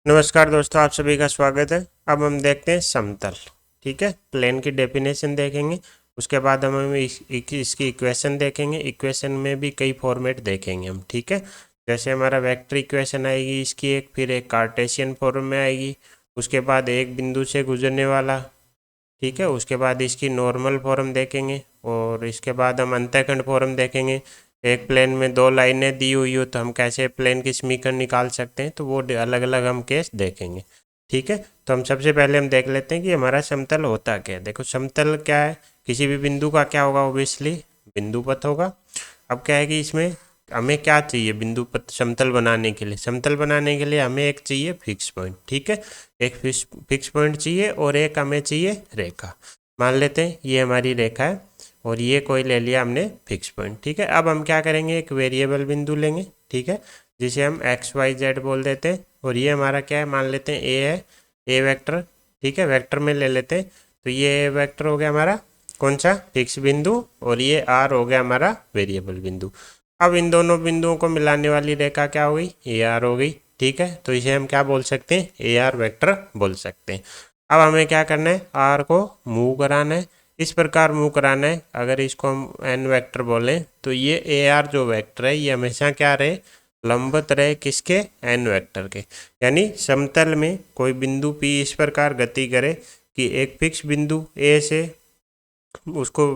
नमस्कार दोस्तों, आप सभी का स्वागत है। अब हम देखते हैं समतल। ठीक है, प्लेन की डेफिनेशन देखेंगे। उसके बाद हम इसकी इक्वेशन देखेंगे। इक्वेशन में भी कई फॉर्मेट देखेंगे हम। ठीक है, जैसे हमारा वेक्टर इक्वेशन आएगी इसकी एक, फिर एक कार्टेशियन फॉर्म में आएगी, उसके बाद एक बिंदु से गुजरने वाला। ठीक है, उसके बाद इसकी नॉर्मल फॉर्म देखेंगे और इसके बाद हम अंतःखंड फॉर्म देखेंगे। एक प्लेन में दो लाइनें दी हुई हो तो हम कैसे प्लेन की समीकरण निकाल सकते हैं, तो वो अलग अलग हम केस देखेंगे। ठीक है, तो हम सबसे पहले हम देख लेते हैं कि हमारा समतल होता क्या है। देखो, समतल क्या है, किसी भी बिंदु का क्या होगा, ओबियसली बिंदु पथ होगा। अब क्या है कि इसमें हमें क्या चाहिए बिंदु पथ समतल बनाने के लिए। समतल बनाने के लिए हमें एक चाहिए फिक्स पॉइंट। ठीक है, एक फिक्स पॉइंट चाहिए और एक हमें चाहिए रेखा। मान लेते हैं ये हमारी रेखा है और ये कोई ले लिया हमने फिक्स पॉइंट। ठीक है, अब हम क्या करेंगे, एक वेरिएबल बिंदु लेंगे। ठीक है, जिसे हम एक्स वाई जेड बोल देते हैं और ये हमारा क्या है, मान लेते हैं ए है, ए वेक्टर। ठीक है, वेक्टर में ले लेते हैं, तो ये वेक्टर हो गया हमारा कौन सा, फिक्स बिंदु, और ये आर हो गया हमारा वेरिएबल बिंदु। अब इन दोनों बिंदुओं को मिलाने वाली रेखा क्या हो गई, ए आर हो गई। ठीक है, तो इसे हम क्या बोल सकते हैं, ए आर वेक्टर बोल सकते हैं। अब हमें क्या करना है, आर को मूव कराना है। इस प्रकार मूव कराना है, अगर इसको हम एन वेक्टर बोलें तो ये ए आर जो वेक्टर है ये हमेशा क्या रहे, लंबवत रहे किसके, एन वेक्टर के। यानी समतल में कोई बिंदु पी इस प्रकार गति करे कि एक फिक्स बिंदु ए से उसको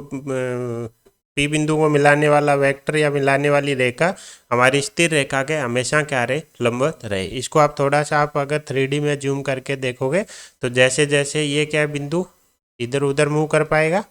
पी बिंदु को मिलाने वाला वेक्टर या मिलाने वाली रेखा हमारी स्थिर रेखा के हमेशा क्या रहे, लंबवत रहे। इसको आप थोड़ा सा आप अगर 3D में जूम करके देखोगे तो जैसे जैसे ये क्या बिंदु इधर उधर मूव कर पाएगा।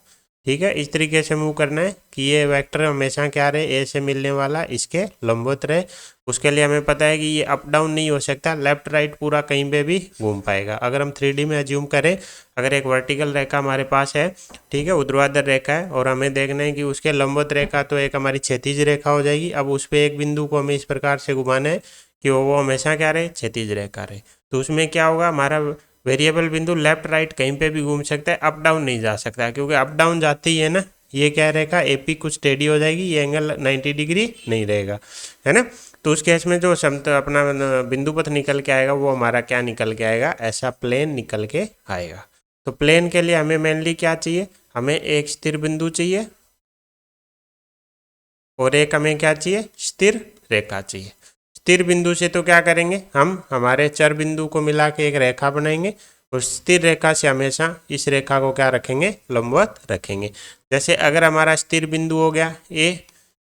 ठीक है, इस तरीके से मूव करना है कि ये वेक्टर हमेशा क्या रहे, ए से मिलने वाला इसके लंबवत रहे। उसके लिए हमें पता है कि ये अप डाउन नहीं हो सकता, लेफ्ट राइट पूरा कहीं पे भी घूम पाएगा। अगर हम 3D में ज्यूम करें, अगर एक वर्टिकल रेखा हमारे पास है, ठीक है, ऊर्ध्वाधर रेखा है, और हमें देखना है कि उसके लंबवत रेखा तो एक हमारी क्षैतिज रेखा हो जाएगी। अब उस पर एक बिंदु को हमें इस प्रकार से घुमाना है कि वो हमेशा क्या रहे, क्षैतिज रेखा रहे। तो उसमें क्या होगा, हमारा वेरिएबल बिंदु लेफ्ट राइट कहीं पे भी घूम सकता है, अप डाउन नहीं जा सकता, क्योंकि अप डाउन जाते ही है ना, ये क्या रहेगा, एपी कुछ टेढ़ी हो जाएगी, ये एंगल 90 डिग्री नहीं रहेगा, है ना। तो उस केस में जो अपना बिंदु पथ निकल के आएगा वो हमारा क्या निकल के आएगा, ऐसा प्लेन निकल के आएगा। तो प्लेन के लिए हमें मेनली क्या चाहिए, हमें एक स्थिर बिंदु चाहिए और एक हमें क्या चाहिए, स्थिर रेखा चाहिए। स्थिर बिंदु से तो क्या करेंगे, हम हमारे चर बिंदु को मिला के एक रेखा बनाएंगे और स्थिर रेखा से हमेशा इस रेखा को क्या रखेंगे, लंबवत रखेंगे। जैसे अगर हमारा स्थिर बिंदु हो गया ए,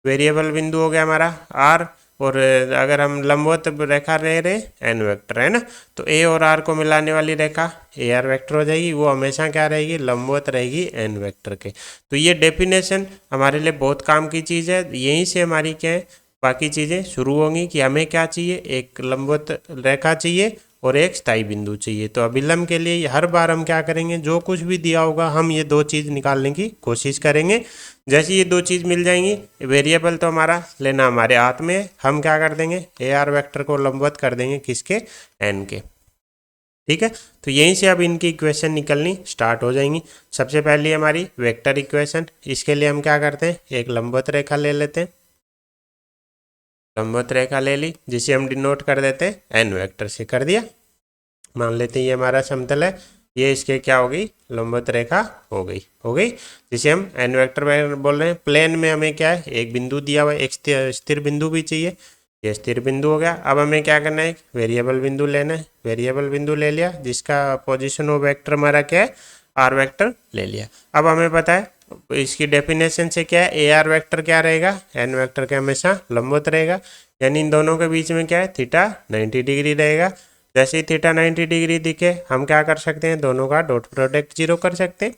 वेरिएबल बिंदु हो गया हमारा आर, और अगर हम लंबवत रेखा ले रहे एन वेक्टर, है ना, तो ए और आर को मिलाने वाली रेखा ए आर वेक्टर हो जाएगी। वो हमेशा क्या रहेगी, लंबवत रहेगी एन वेक्टर के। तो ये डेफिनेशन हमारे लिए बहुत काम की चीज़ है। यहीं से हमारी क्या है, बाकी चीज़ें शुरू होंगी कि हमें क्या चाहिए, एक लंबवत रेखा चाहिए और एक स्थायी बिंदु चाहिए। तो अभिलंब के लिए हर बार हम क्या करेंगे, जो कुछ भी दिया होगा हम ये दो चीज़ निकालने की कोशिश करेंगे। जैसे ये दो चीज़ मिल जाएंगी, वेरिएबल तो हमारा लेना हमारे हाथ में है, हम क्या कर देंगे, ए आर वेक्टर को लंबवत कर देंगे किसके, एन के। ठीक है, तो यहीं से अब इनकी इक्वेशन निकलनी स्टार्ट हो जाएंगी। सबसे पहली हमारी वेक्टर इक्वेशन, इसके लिए हम क्या करते हैं, एक लंबवत रेखा ले लेते हैं। लंबवत रेखा ले ली, जिसे हम डिनोट कर देते हैं एन वेक्टर से, कर दिया। मान लेते हैं ये हमारा समतल है, ये इसके क्या हो गई, लंबवत रेखा हो गई, जिसे हम एन वेक्टर बोल रहे हैं। प्लेन में हमें क्या है, एक बिंदु दिया हुआ है, एक स्थिर बिंदु भी चाहिए, ये स्थिर बिंदु हो गया। अब हमें क्या करना है, वेरिएबल बिंदु लेना है। वेरिएबल बिंदु ले लिया, जिसका पोजिशन हो वेक्टर हमारा क्या है, आर वेक्टर ले लिया। अब हमें पता है इसकी डेफिनेशन से क्या है, ए आर वेक्टर क्या रहेगा, एन वेक्टर के हमेशा लंबवत रहेगा। यानी इन दोनों के बीच में क्या है, थीटा 90 डिग्री रहेगा। जैसे ही थीटा 90 डिग्री दिखे हम क्या कर सकते हैं, दोनों का डॉट प्रोडक्ट जीरो कर सकते हैं।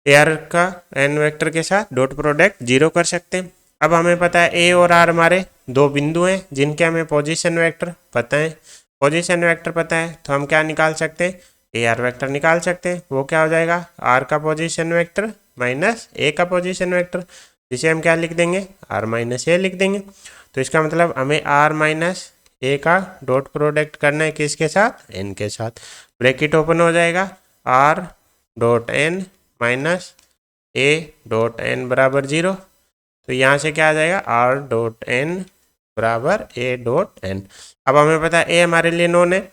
ए आर का एन वेक्टर के साथ डॉट प्रोडक्ट जीरो कर सकते हैं। अब हमें पता है ए और आर हमारे दो बिंदु हैं जिनके हमें पोजीशन वेक्टर पता है। पोजीशन वेक्टर पता है तो हम क्या निकाल सकते हैं, ए आर वेक्टर निकाल सकते हैं। वो क्या हो जाएगा, आर का पोजीशन वेक्टर माइनस ए का पोजीशन वेक्टर, जिसे हम क्या लिख देंगे, आर माइनस ए लिख देंगे। तो इसका मतलब हमें आर माइनस ए का डॉट प्रोडक्ट करना है किसके साथ, एन के साथ। ब्रैकेट ओपन हो जाएगा, R dot N minus A dot N बराबर 0। तो यहाँ से क्या आ जाएगा, आर डॉट एन बराबर ए डॉट एन। अब हमें पता है ए हमारे लिए नोन है,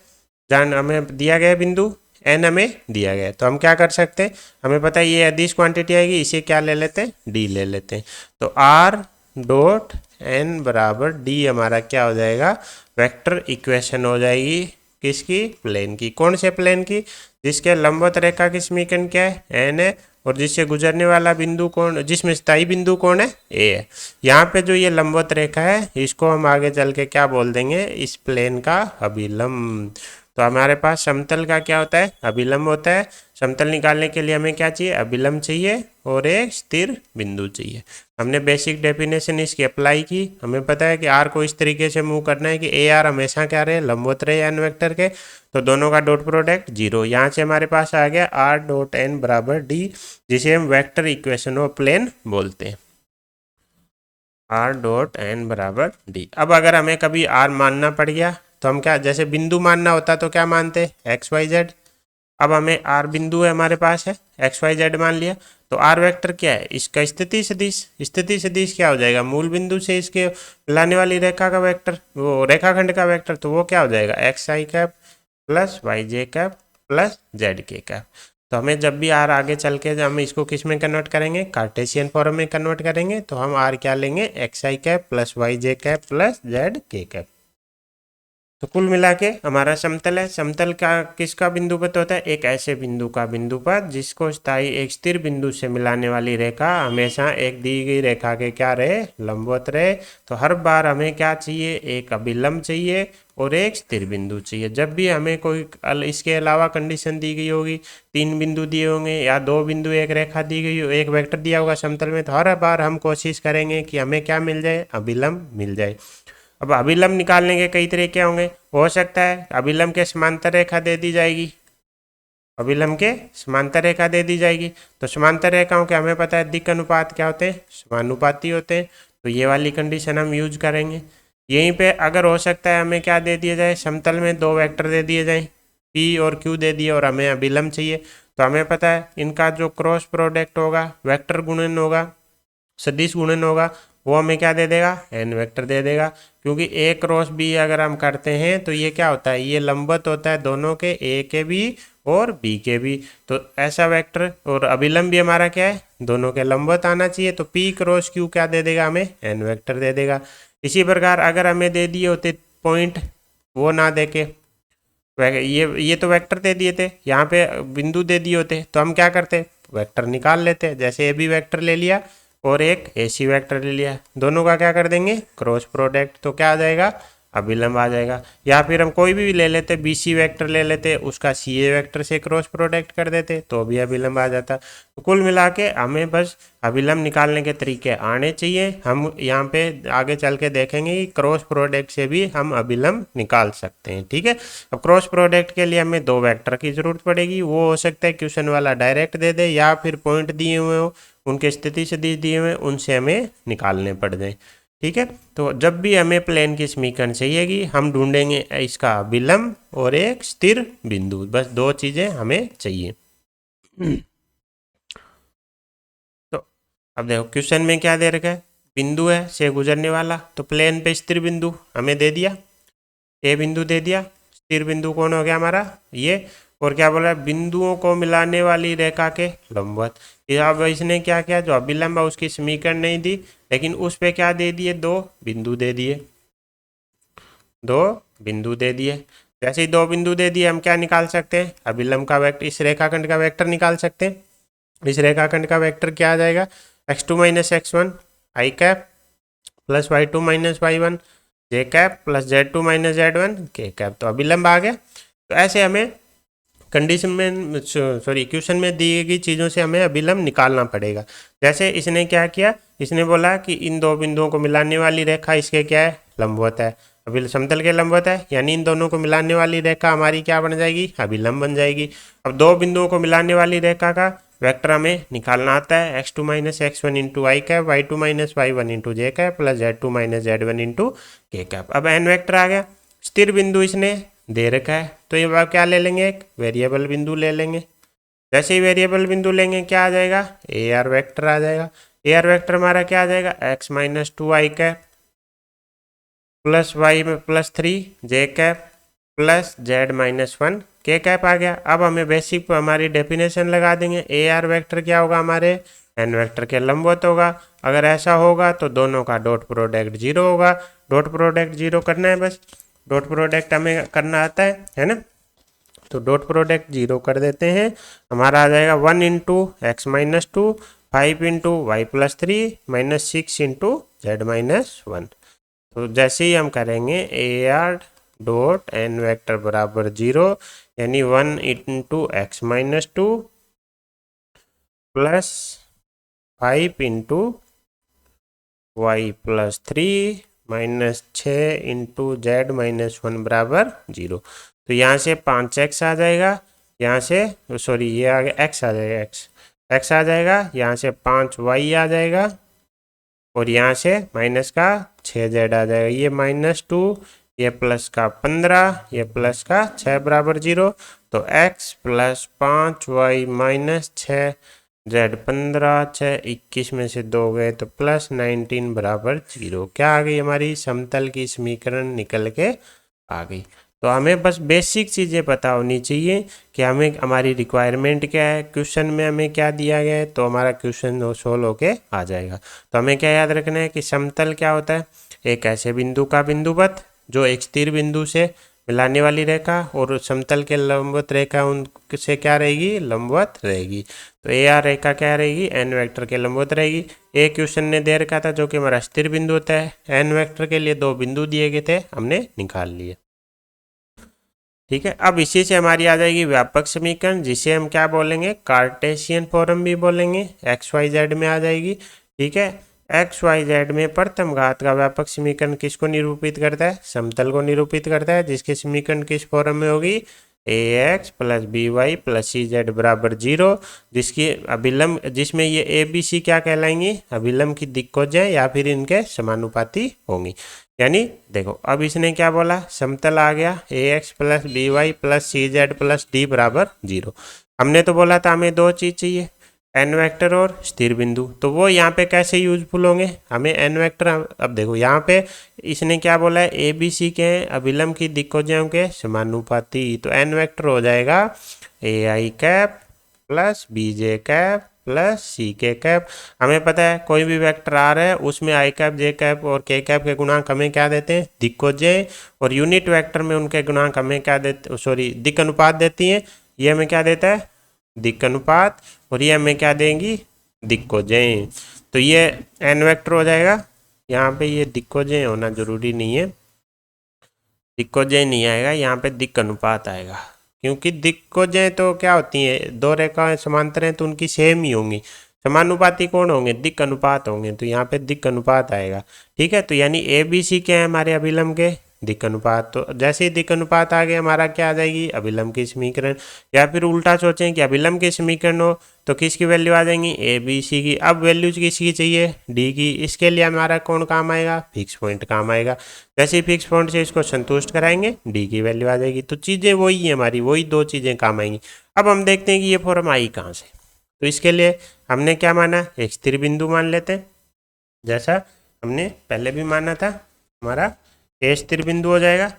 जहाँ हमें दिया गया बिंदु n हमें दिया गया है, तो हम क्या कर सकते हैं, हमें पता है ये अदिश क्वांटिटी आएगी, इसे क्या ले लेते हैं, d ले लेते हैं। तो r डॉट n बराबर d हमारा क्या हो जाएगा, वेक्टर इक्वेशन हो जाएगी किसकी, प्लेन की। कौन से प्लेन की, जिसके लंबवत रेखा की समीकरण क्या है, n है, और जिससे गुजरने वाला बिंदु कौन, जिसमें स्थायी बिंदु कौन है, a है। यहाँ पे जो ये लंबवत रेखा है इसको हम आगे चल के क्या बोल देंगे, इस प्लेन का अभिलंब। तो हमारे पास समतल का क्या होता है, अभिलंब होता है। समतल निकालने के लिए हमें क्या चाहिए, अभिलंब चाहिए और एक स्थिर बिंदु चाहिए। हमने बेसिक डेफिनेशन इसकी अप्लाई की, हमें पता है कि आर को इस तरीके से मूव करना है कि ए आर हमेशा क्या रहे, लंबवत रहे एन वेक्टर के, तो दोनों का डॉट प्रोडक्ट 0। यहाँ से हमारे पास आ गया आर डॉट एन बराबर डी, जिसे हम वेक्टर इक्वेशन ऑफ प्लेन बोलते हैं, आर डॉट एन बराबर डी। अब अगर हमें कभी आर मानना पड़ गया तो हम क्या, जैसे बिंदु मानना होता तो क्या मानते, एक्स वाई जेड। अब हमें आर बिंदु है हमारे पास है, एक्स वाई जेड मान लिया, तो आर वेक्टर क्या है, इसका स्थिति सदिश। स्थिति सदिश क्या हो जाएगा, मूल बिंदु से इसके मिलाने वाली रेखा का वेक्टर, वो रेखाखंड का वेक्टर, तो वो क्या हो जाएगा, एक्स आई कैप प्लस वाई जे कैप प्लस जेड के कैप। तो हमें जब भी आर आगे चल के हम इसको किस में कन्वर्ट करेंगे, कार्टेशियन फॉर्म में कन्वर्ट करेंगे, तो हम आर क्या लेंगे, एक्स आई कैप प्लस वाई जे कैप प्लस जेड के कैप। तो कुल मिला के हमारा समतल है। समतल का किसका बिंदुपत होता है, एक ऐसे बिंदु का बिंदुपत जिसको स्थायी एक स्थिर बिंदु से मिलाने वाली रेखा हमेशा एक दी गई रेखा के क्या रहे, लंबवत रहे। तो हर बार हमें क्या चाहिए, एक अभिलंब चाहिए और एक स्थिर बिंदु चाहिए। जब भी हमें कोई इसके अलावा कंडीशन दी गई होगी, 3 बिंदु दिए होंगे या 2 बिंदु एक रेखा दी गई हो, एक वेक्टर दिया होगा समतल में, तो हर बार हम कोशिश करेंगे कि हमें क्या मिल जाए, अभिलंब मिल जाए। अब अभिलंब निकालने के कई तरीके होंगे, हो सकता है अभिलंब के समांतर रेखा दे दी जाएगी, अभिलंब के समांतर रेखा दे दी जाएगी। तो समांतर रेखाओं के हमें पता है दिक् अनुपात क्या होते हैं, समानुपाती होते हैं, तो ये वाली कंडीशन हम यूज करेंगे। यहीं पे अगर हो सकता है हमें क्या दे दिया जाए, समतल में 2 वेक्टर दे दिए जाए, P और Q दे दिए, और हमें अभिलंब चाहिए, तो हमें पता है इनका जो क्रॉस प्रोडक्ट होगा, वेक्टर गुणन होगा, सदिश गुणन होगा, वो हमें क्या दे देगा, एन वेक्टर दे देगा। क्योंकि ए क्रॉस बी अगर हम करते हैं तो ये क्या होता है, ये लंबवत होता है दोनों के, ए के भी और बी के भी। तो ऐसा वेक्टर और अभिलंब भी हमारा क्या है, दोनों के लंबवत आना चाहिए। तो पी क्रॉस क्यू क्या दे देगा, हमें एन वेक्टर दे देगा। इसी प्रकार अगर हमें दे दिए होते पॉइंट, वो ना दे के ये तो वेक्टर दे दिए थे, यहाँ पे बिंदु दे दिए होते तो हम क्या करते, वेक्टर निकाल लेते। जैसे ए बी वेक्टर ले लिया और एक AC वेक्टर ले लिया, दोनों का क्या कर देंगे, क्रॉस प्रोडक्ट, तो क्या आ जाएगा, अभिलंब आ जाएगा। या फिर हम कोई भी ले लेते, BC वेक्टर ले लेते, उसका CA वेक्टर से क्रॉस प्रोडक्ट कर देते, तो भी अभिलंब आ जाता। तो कुल मिला के हमें बस अभिलंब निकालने के तरीके आने चाहिए। हम यहाँ पे आगे चल के देखेंगे कि क्रॉस प्रोडक्ट से भी हम अभिलंब निकाल सकते हैं, ठीक है। अब क्रॉस प्रोडक्ट के लिए हमें 2 वेक्टर की जरूरत पड़ेगी, वो हो सकता है क्वेश्चन वाला डायरेक्ट दे दे, या फिर पॉइंट दिए हुए हो, उनके स्थिति सदिश दिए हुए, उनसे हमें निकालने पड़ जाए, ठीक है। तो जब भी हमें प्लेन की समीकरण चाहिएगी, हम ढूंढेंगे इसका अभिलंब और एक स्थिर बिंदु, बस 2 चीजें हमें चाहिए। तो अब देखो क्वेश्चन में क्या दे रखा है, बिंदु है से गुजरने वाला, तो प्लेन पे स्थिर बिंदु हमें दे दिया, ए बिंदु दे दिया, स्थिर बिंदु कौन हो गया हमारा ये, और क्या बोला, बिंदुओं को मिलाने वाली रेखा के लंबवत। अब इसने क्या किया, जो अभिलंब है उसकी समीकरण नहीं दी, लेकिन उस पे क्या दे दिए, 2 बिंदु दे दिए, 2 बिंदु दे दिए। जैसे ही 2 बिंदु दे दिए, हम क्या निकाल सकते हैं, अभिलंब का वेक्टर, इस रेखाखंड का वेक्टर निकाल सकते हैं। इस रेखाखंड का वेक्टर क्या आ जाएगा, x2 माइनस x1 आई cap plus y2 minus y1 J cap plus z2 minus z1 K cap. तो अभिलंब आ गया। तो ऐसे हमें कंडीशन में, सॉरी क्वेश्चन में दी गई चीज़ों से हमें अभिलंब निकालना पड़ेगा। जैसे इसने क्या किया, इसने बोला कि इन 2 बिंदुओं को मिलाने वाली रेखा इसके क्या है, लंबवत है, अभी समतल के लंबवत है, यानी इन दोनों को मिलाने वाली रेखा हमारी क्या बन जाएगी, अभिलंब बन जाएगी। अब 2 बिंदुओं को मिलाने वाली रेखा का वेक्टर हमें निकालना आता है, x2 minus x1 into I cap, y2 minus y1 into J cap plus z2 minus z1 into K cap. अब एन वेक्टर आ गया। स्थिर बिंदु इसने दे रखा है, तो ये क्या ले लेंगे, एक वेरिएबल बिंदु ले लेंगे। जैसे ही वेरिएबल बिंदु लेंगे क्या आ जाएगा, ए आर वेक्टर आ जाएगा। ए आर वेक्टर हमारा क्या आ जाएगा, x minus 2 I cap plus y में plus 3 J cap plus Z minus one के कैप आ गया। अब हमें बेसिक पर हमारी डेफिनेशन लगा देंगे। ए आर वेक्टर क्या होगा, हमारे एन वेक्टर के लंबवत होगा। अगर ऐसा होगा तो दोनों का डॉट प्रोडक्ट जीरो होगा। डॉट प्रोडक्ट जीरो करना है, बस डॉट प्रोडक्ट हमें करना आता है ना। तो डॉट प्रोडक्ट जीरो कर देते हैं। हमारा आ जाएगा 1 into X minus two, 5 into Y plus three, minus 6 into Z minus one. तो जैसे ही हम करेंगे A R dot N vector बराबर जीरो, यानी 1 into X minus two plus 5 into Y plus three minus 6 into Z minus one बराबर zero. तो यहाँ से 5x आ जाएगा, यहाँ से सॉरी ये आ गया x आ जाएगा, x आ जाएगा, यहाँ से 5y आ जाएगा और यहाँ से माइनस का 6z आ जाएगा। ये -2, ये प्लस का 15, ये प्लस का 6 बराबर जीरो। तो x plus 5y minus 6 Z 15, 6 21 में से 2 गए तो प्लस 19 बराबर जीरो। क्या आ गई, हमारी समतल की समीकरण निकल के आ गई। तो हमें बस बेसिक चीज़ें पता होनी चाहिए कि हमें हमारी रिक्वायरमेंट क्या है, क्वेश्चन में हमें क्या दिया गया है, तो हमारा क्वेश्चन सोल्व होके आ जाएगा। तो हमें क्या याद रखना है कि समतल क्या होता है, एक ऐसे बिंदु का बिंदुपथ जो एक स्थिर बिंदु से मिलाने वाली रेखा और समतल के लंबवत रेखा उनसे क्या रहेगी, लंबवत रहेगी। तो ए आर रेखा क्या रहेगी, एन वेक्टर के लंबवत रहेगी। एक क्वेश्चन ने दे रखा था जो कि हमारा स्थिर बिंदु होता है। एन वेक्टर के लिए 2 बिंदु दिए गए थे, हमने निकाल लिए। ठीक है, अब इसी से हमारी आ जाएगी व्यापक समीकरण, जिसे हम क्या बोलेंगे, कार्टेशियन फॉर्म भी बोलेंगे। एक्स वाई जेड में आ जाएगी। ठीक है, एक्स वाई जेड में प्रथम घात का व्यापक समीकरण किसको निरूपित करता है, समतल को निरूपित करता है, जिसकी समीकरण किस फॉर्म में होगी, ए x plus B Y plus सी जेड बराबर जीरो, जिसकी अभिलंब, जिसमें ये ए बी सी क्या कहलाएंगी, अभिलंब की दिक्कोजें या फिर इनके समानुपाती होंगी। यानी देखो अब इसने क्या बोला, समतल आ गया A x plus B Y plus C Z plus D बराबर जीरो। हमने तो बोला था हमें 2 चीज़ चाहिए, एन वेक्टर और स्थिर बिंदु। तो वो यहाँ पे कैसे यूजफुल होंगे, हमें एन वेक्टर, अब देखो यहाँ पे इसने क्या बोला है, ए बी सी के अभिलंब की दिक्कोजों के समानुपाती। तो एन वेक्टर हो जाएगा A I cap plus B J cap plus C K cap. हमें पता है कोई भी वेक्टर आ रहा है उसमें आई कैप जे कैप और के कैप के गुणांक हमें क्या देते हैं, दिक्कोजें, और यूनिट वेक्टर में उनके गुणांक हमें क्या देते, सॉरी दिक् अनुपात देती हैं। ये हमें क्या देता है, दिक् अनुपात, और ये हमें क्या देंगी, दिक्कोजें। तो ये एन वेक्टर हो जाएगा। यहाँ पे ये दिक्कोजें होना जरूरी नहीं है, दिक्कोजें नहीं आएगा, यहाँ पे दिक् अनुपात आएगा, क्योंकि दिक्कोजें तो क्या होती हैं, 2 रेखाएं समांतर हैं तो उनकी सेम ही होंगी। समानुपाती कौन होंगे, दिक् अनुपात होंगे, तो यहाँ पे दिक् अनुपात आएगा। ठीक है, तो यानी ए बी सी क्या है हमारे अभिलंब के, दिक् अनुपात। तो जैसे ही दिक् अनुपात आ गया हमारा क्या आ जाएगी, अभिलंब की समीकरण। या फिर उल्टा सोचें कि अभिलंब की समीकरण हो तो किसकी वैल्यू आ जाएंगी, ए बी सी की। अब वैल्यूज किसकी चाहिए, डी की। इसके लिए हमारा कौन काम आएगा, फिक्स पॉइंट काम आएगा। जैसे ही फिक्स पॉइंट से इसको संतुष्ट कराएंगे डी की वैल्यू आ जाएगी। तो चीज़ें वही है हमारी, वही 2 चीज़ें काम आएंगी। अब हम देखते हैं कि ये फॉर्म आई कहाँ से। तो इसके लिए हमने क्या माना, एक स्थिर बिंदु मान लेते हैं, जैसा हमने पहले भी माना था। हमारा ए स्थिर बिंदु हो जाएगा,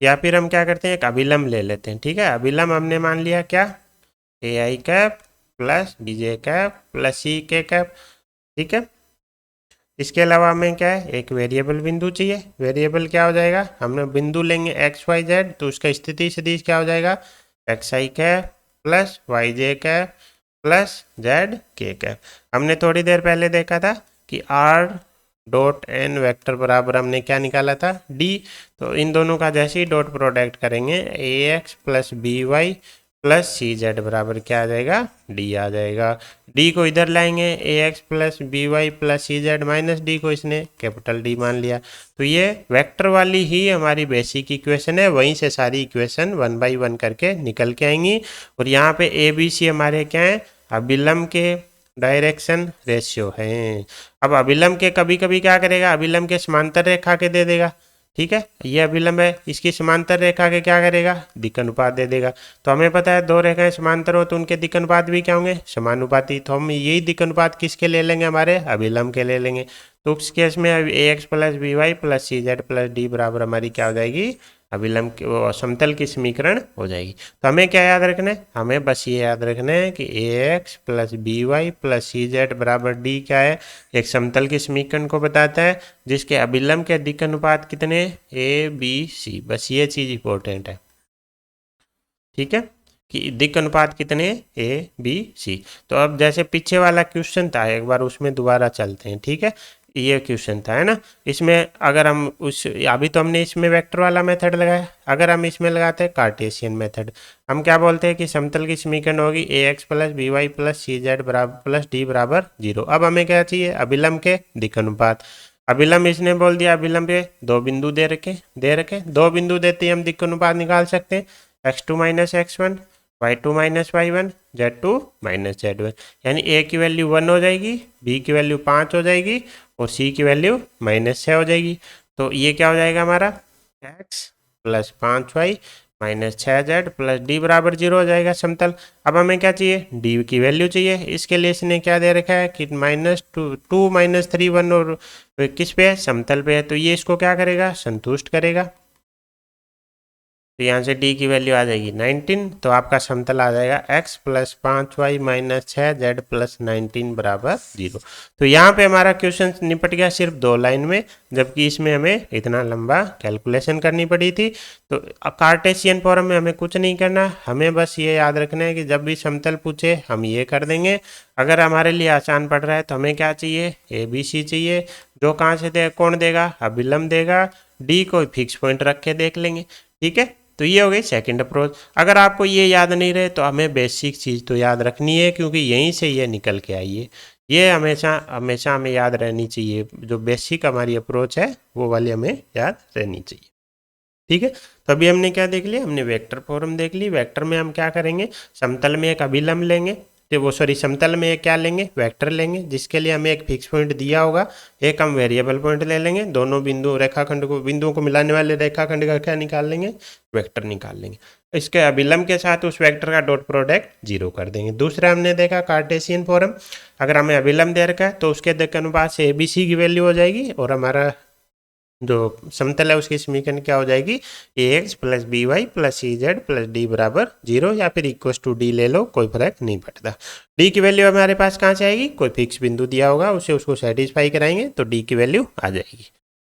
या फिर हम क्या करते हैं, एक अभिलंब ले लेते हैं। ठीक है, अभिलंब हमने मान लिया क्या, A I cap plus B J cap plus C K cap. ठीक है, इसके अलावा हमें क्या है, एक वेरिएबल बिंदु चाहिए। वेरिएबल क्या हो जाएगा, हमने बिंदु लेंगे एक्स वाई जेड, तो उसका स्थिति सदिश क्या हो जाएगा, एक्स आई कैप प्लस वाई जे कैप प्लस जेड के कैप। हमने थोड़ी देर पहले देखा था कि आर डॉट एन वेक्टर बराबर हमने क्या निकाला था, डी। तो इन दोनों का जैसे ही डॉट प्रोडक्ट करेंगे, a x plus B Y plus C Z बराबर क्या आ जाएगा, डी आ जाएगा। डी को इधर लाएंगे, a x plus B Y plus C z minus d को इसने कैपिटल डी मान लिया। तो ये वेक्टर वाली ही हमारी बेसिक इक्वेशन है, वहीं से सारी इक्वेशन 1 बाई 1 करके निकल के आएंगी। और यहाँ पे ए बी सी हमारे क्या है, अभिलंब के डायरेक्शन रेशियो है। अब अभिलंब के कभी कभी क्या करेगा, अभिलंब के समांतर रेखा के दे देगा, ठीक है, ये अभिलंब है, इसकी समांतर रेखा के क्या करेगा, दिक् अनुपात दे देगा। तो हमें पता है दो रेखाएं समांतर हो तो उनके दिक् अनुपात भी क्या होंगे, समानुपाती। तो हम यही दिक् अनुपात किसके ले लेंगे, हमारे अभिलंब के ले लेंगे। तो उस केस में a x plus B Y plus C Z plus D बराबर हमारी क्या हो जाएगी, अभिलंब समतल की समीकरण हो जाएगी। तो हमें क्या याद रखना है, हमें बस ये याद रखना है कि a x plus B Y plus C Z बराबर डी क्या है, एक समतल की समीकरण को बताता है जिसके अभिलंब के दिक् अनुपात कितने, ए बी सी। बस ये चीज़ इंपॉर्टेंट है, ठीक है, कि दिक् अनुपात कितने, ए बी सी। तो अब जैसे पीछे वाला क्वेश्चन था, एक बार उसमें दोबारा चलते हैं, ठीक है। ये क्वेश्चन था, है ना। इसमें अगर हम उस अभी तो हमने इसमें वेक्टर वाला मेथड लगाया, अगर हम इसमें लगाते हैं कार्टेशियन मेथड, हम क्या बोलते हैं कि समतल की समीकरण होगी ए x plus B Y plus सी जेड बराबर प्लस डी बराबर 0। अब हमें क्या चाहिए, अभिलंब के दिक् अनुपात। अभिलंब इसने बोल दिया, अभिलंब के दो बिंदु दे रखे दो बिंदु देते ही हम दिक् अनुपात निकाल सकते हैं, x2 minus x1, y2 minus y1, z2 minus z1। यानी a की वैल्यू 1 हो जाएगी, b की वैल्यू 5 हो जाएगी और c की वैल्यू -6 हो जाएगी। तो ये क्या हो जाएगा हमारा, x plus 5y minus 6z plus D बराबर 0 हो जाएगा समतल। अब हमें क्या चाहिए, d की वैल्यू चाहिए। इसके लिए इसने क्या दे रखा है कि -2 -3 1 और किस पे है, समतल पे है। तो ये इसको क्या करेगा, संतुष्ट करेगा। तो यहाँ से d की वैल्यू आ जाएगी 19। तो आपका समतल आ जाएगा x plus 5y minus 6z plus 19 बराबर 0। तो यहाँ पे हमारा क्वेश्चन निपट गया सिर्फ 2 लाइन में, जबकि इसमें हमें इतना लंबा कैलकुलेशन करनी पड़ी थी। तो कार्टेशियन फॉर्म में हमें कुछ नहीं करना, हमें बस ये याद रखना है कि जब भी समतल पूछे हम ये कर देंगे। अगर हमारे लिए आसान पड़ रहा है तो हमें क्या चाहिए, ए बी सी चाहिए। जो कहाँ से कौन देगा, अभिलंब देगा। डी को फिक्स पॉइंट रख के देख लेंगे, ठीक है। तो ये हो गई सेकंड अप्रोच। अगर आपको ये याद नहीं रहे तो हमें बेसिक चीज़ तो याद रखनी है, क्योंकि यहीं से ये निकल के आई है। ये हमेशा हमेशा हमें याद रहनी चाहिए, जो बेसिक हमारी अप्रोच है वो वाली हमें याद रहनी चाहिए, ठीक है। तो अभी हमने क्या देख लिया, हमने वेक्टर फॉर्म देख ली। वेक्टर में हम क्या करेंगे, समतल में एक अभिलंब लेंगे, तो वो समतल में एक क्या लेंगे, वेक्टर लेंगे, जिसके लिए हमें एक फिक्स पॉइंट दिया होगा। एक हम वेरिएबल पॉइंट ले लेंगे, दोनों बिंदुओं को मिलाने वाले रेखाखंड का क्या निकाल लेंगे, वेक्टर निकाल लेंगे। इसके अभिलंब के साथ उस वेक्टर का डॉट प्रोडक्ट 0 कर देंगे। दूसरा हमने देखा कार्टेशियन फॉर्म, अगर हमें अभिलंब दे रखा है तो उसके दिक् अनुपात से ABC की वैल्यू हो जाएगी और हमारा जो समतल है उसकी समीकरण क्या हो जाएगी, a x plus B Y plus C Z plus D बराबर 0, या फिर इक्वस टू डी ले लो, कोई फर्क नहीं पड़ता। डी की वैल्यू हमारे पास कहाँ से आएगी, कोई फिक्स बिंदु दिया होगा उसे उसको सेटिस्फाई कराएंगे तो डी की वैल्यू आ जाएगी,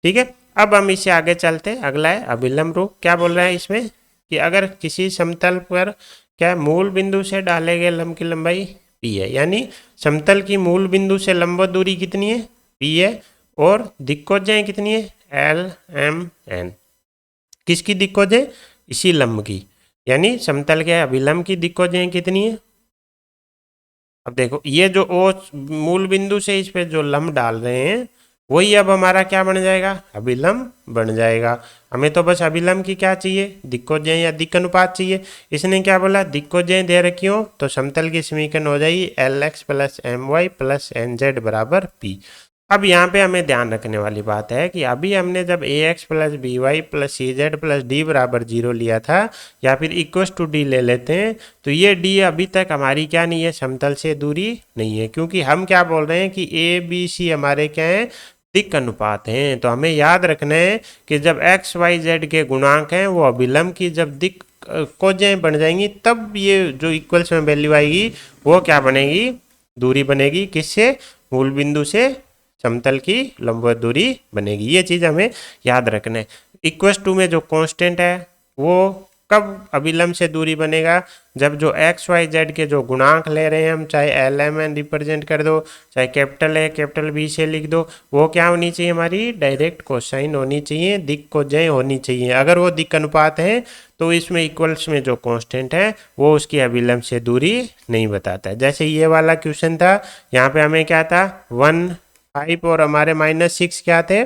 ठीक है। अब हम इससे आगे चलते हैं, अगला है अभिलंब रूप। क्या बोल रहा है इसमें कि अगर किसी समतल पर क्या मूल बिंदु से डाले गए लंब की लंबाई p है, यानी समतल की मूल बिंदु से लंबवत दूरी कितनी है, p है, और दिक्कोज्जाएं कितनी है, एल एम एन। किसकी दिक्कोज्जाएं, इसी लंब की, यानी समतल के अभिलंब की दिक्कोज्जाएं कितनी है। अब देखो ये जो ओ मूल बिंदु से इस पे जो लंब डाल रहे हैं वही अब हमारा क्या बन जाएगा, अभिलंब बन जाएगा। हमें तो बस अभिलंब की क्या चाहिए, दिक्कोज्जाएं या दिक् अनुपात चाहिए। इसने क्या बोला, दिक्कोज्जाएं दे रखी हो तो समतल की समीकरण हो जाएगी L X plus M Y plus N Z बराबर पी। अब यहाँ पे हमें ध्यान रखने वाली बात है कि अभी हमने जब a x plus B Y plus C Z plus D बराबर 0 लिया था, या फिर इक्वस टू डी ले लेते हैं, तो ये डी अभी तक हमारी क्या नहीं है, समतल से दूरी नहीं है, क्योंकि हम क्या बोल रहे हैं कि ए बी सी हमारे क्या हैं, दिक् अनुपात हैं। तो हमें याद रखना है कि जब एक्स वाई जेड के गुणांक हैं वो अभिलंब की जब दिक् कोज्जाएं बन जाएंगी तब ये जो इक्वल्स में वैल्यू आएगी वो क्या बनेगी, दूरी बनेगी, किससे, मूल बिंदु से समतल की लंबवत दूरी बनेगी। ये चीज़ हमें याद रखना है। इक्वस टू में जो कांस्टेंट है वो कब अभिलंब से दूरी बनेगा, जब जो एक्स वाई जेड के जो गुणांक ले रहे हैं हम, चाहे एल एम एन रिप्रेजेंट कर दो, चाहे कैपिटल ए कैपिटल बी से लिख दो, वो क्या होनी चाहिए, हमारी डायरेक्ट कोसाइन होनी चाहिए, दिक् कोज्जाएं होनी चाहिए। अगर वो दिक् अनुपात है तो इसमें इक्वल्स में जो कांस्टेंट है वो उसकी अभिलंब से दूरी नहीं बताता है। जैसे ये वाला क्वेश्चन था, यहाँ पे हमें क्या था, 1 5 और हमारे -6 क्या थे,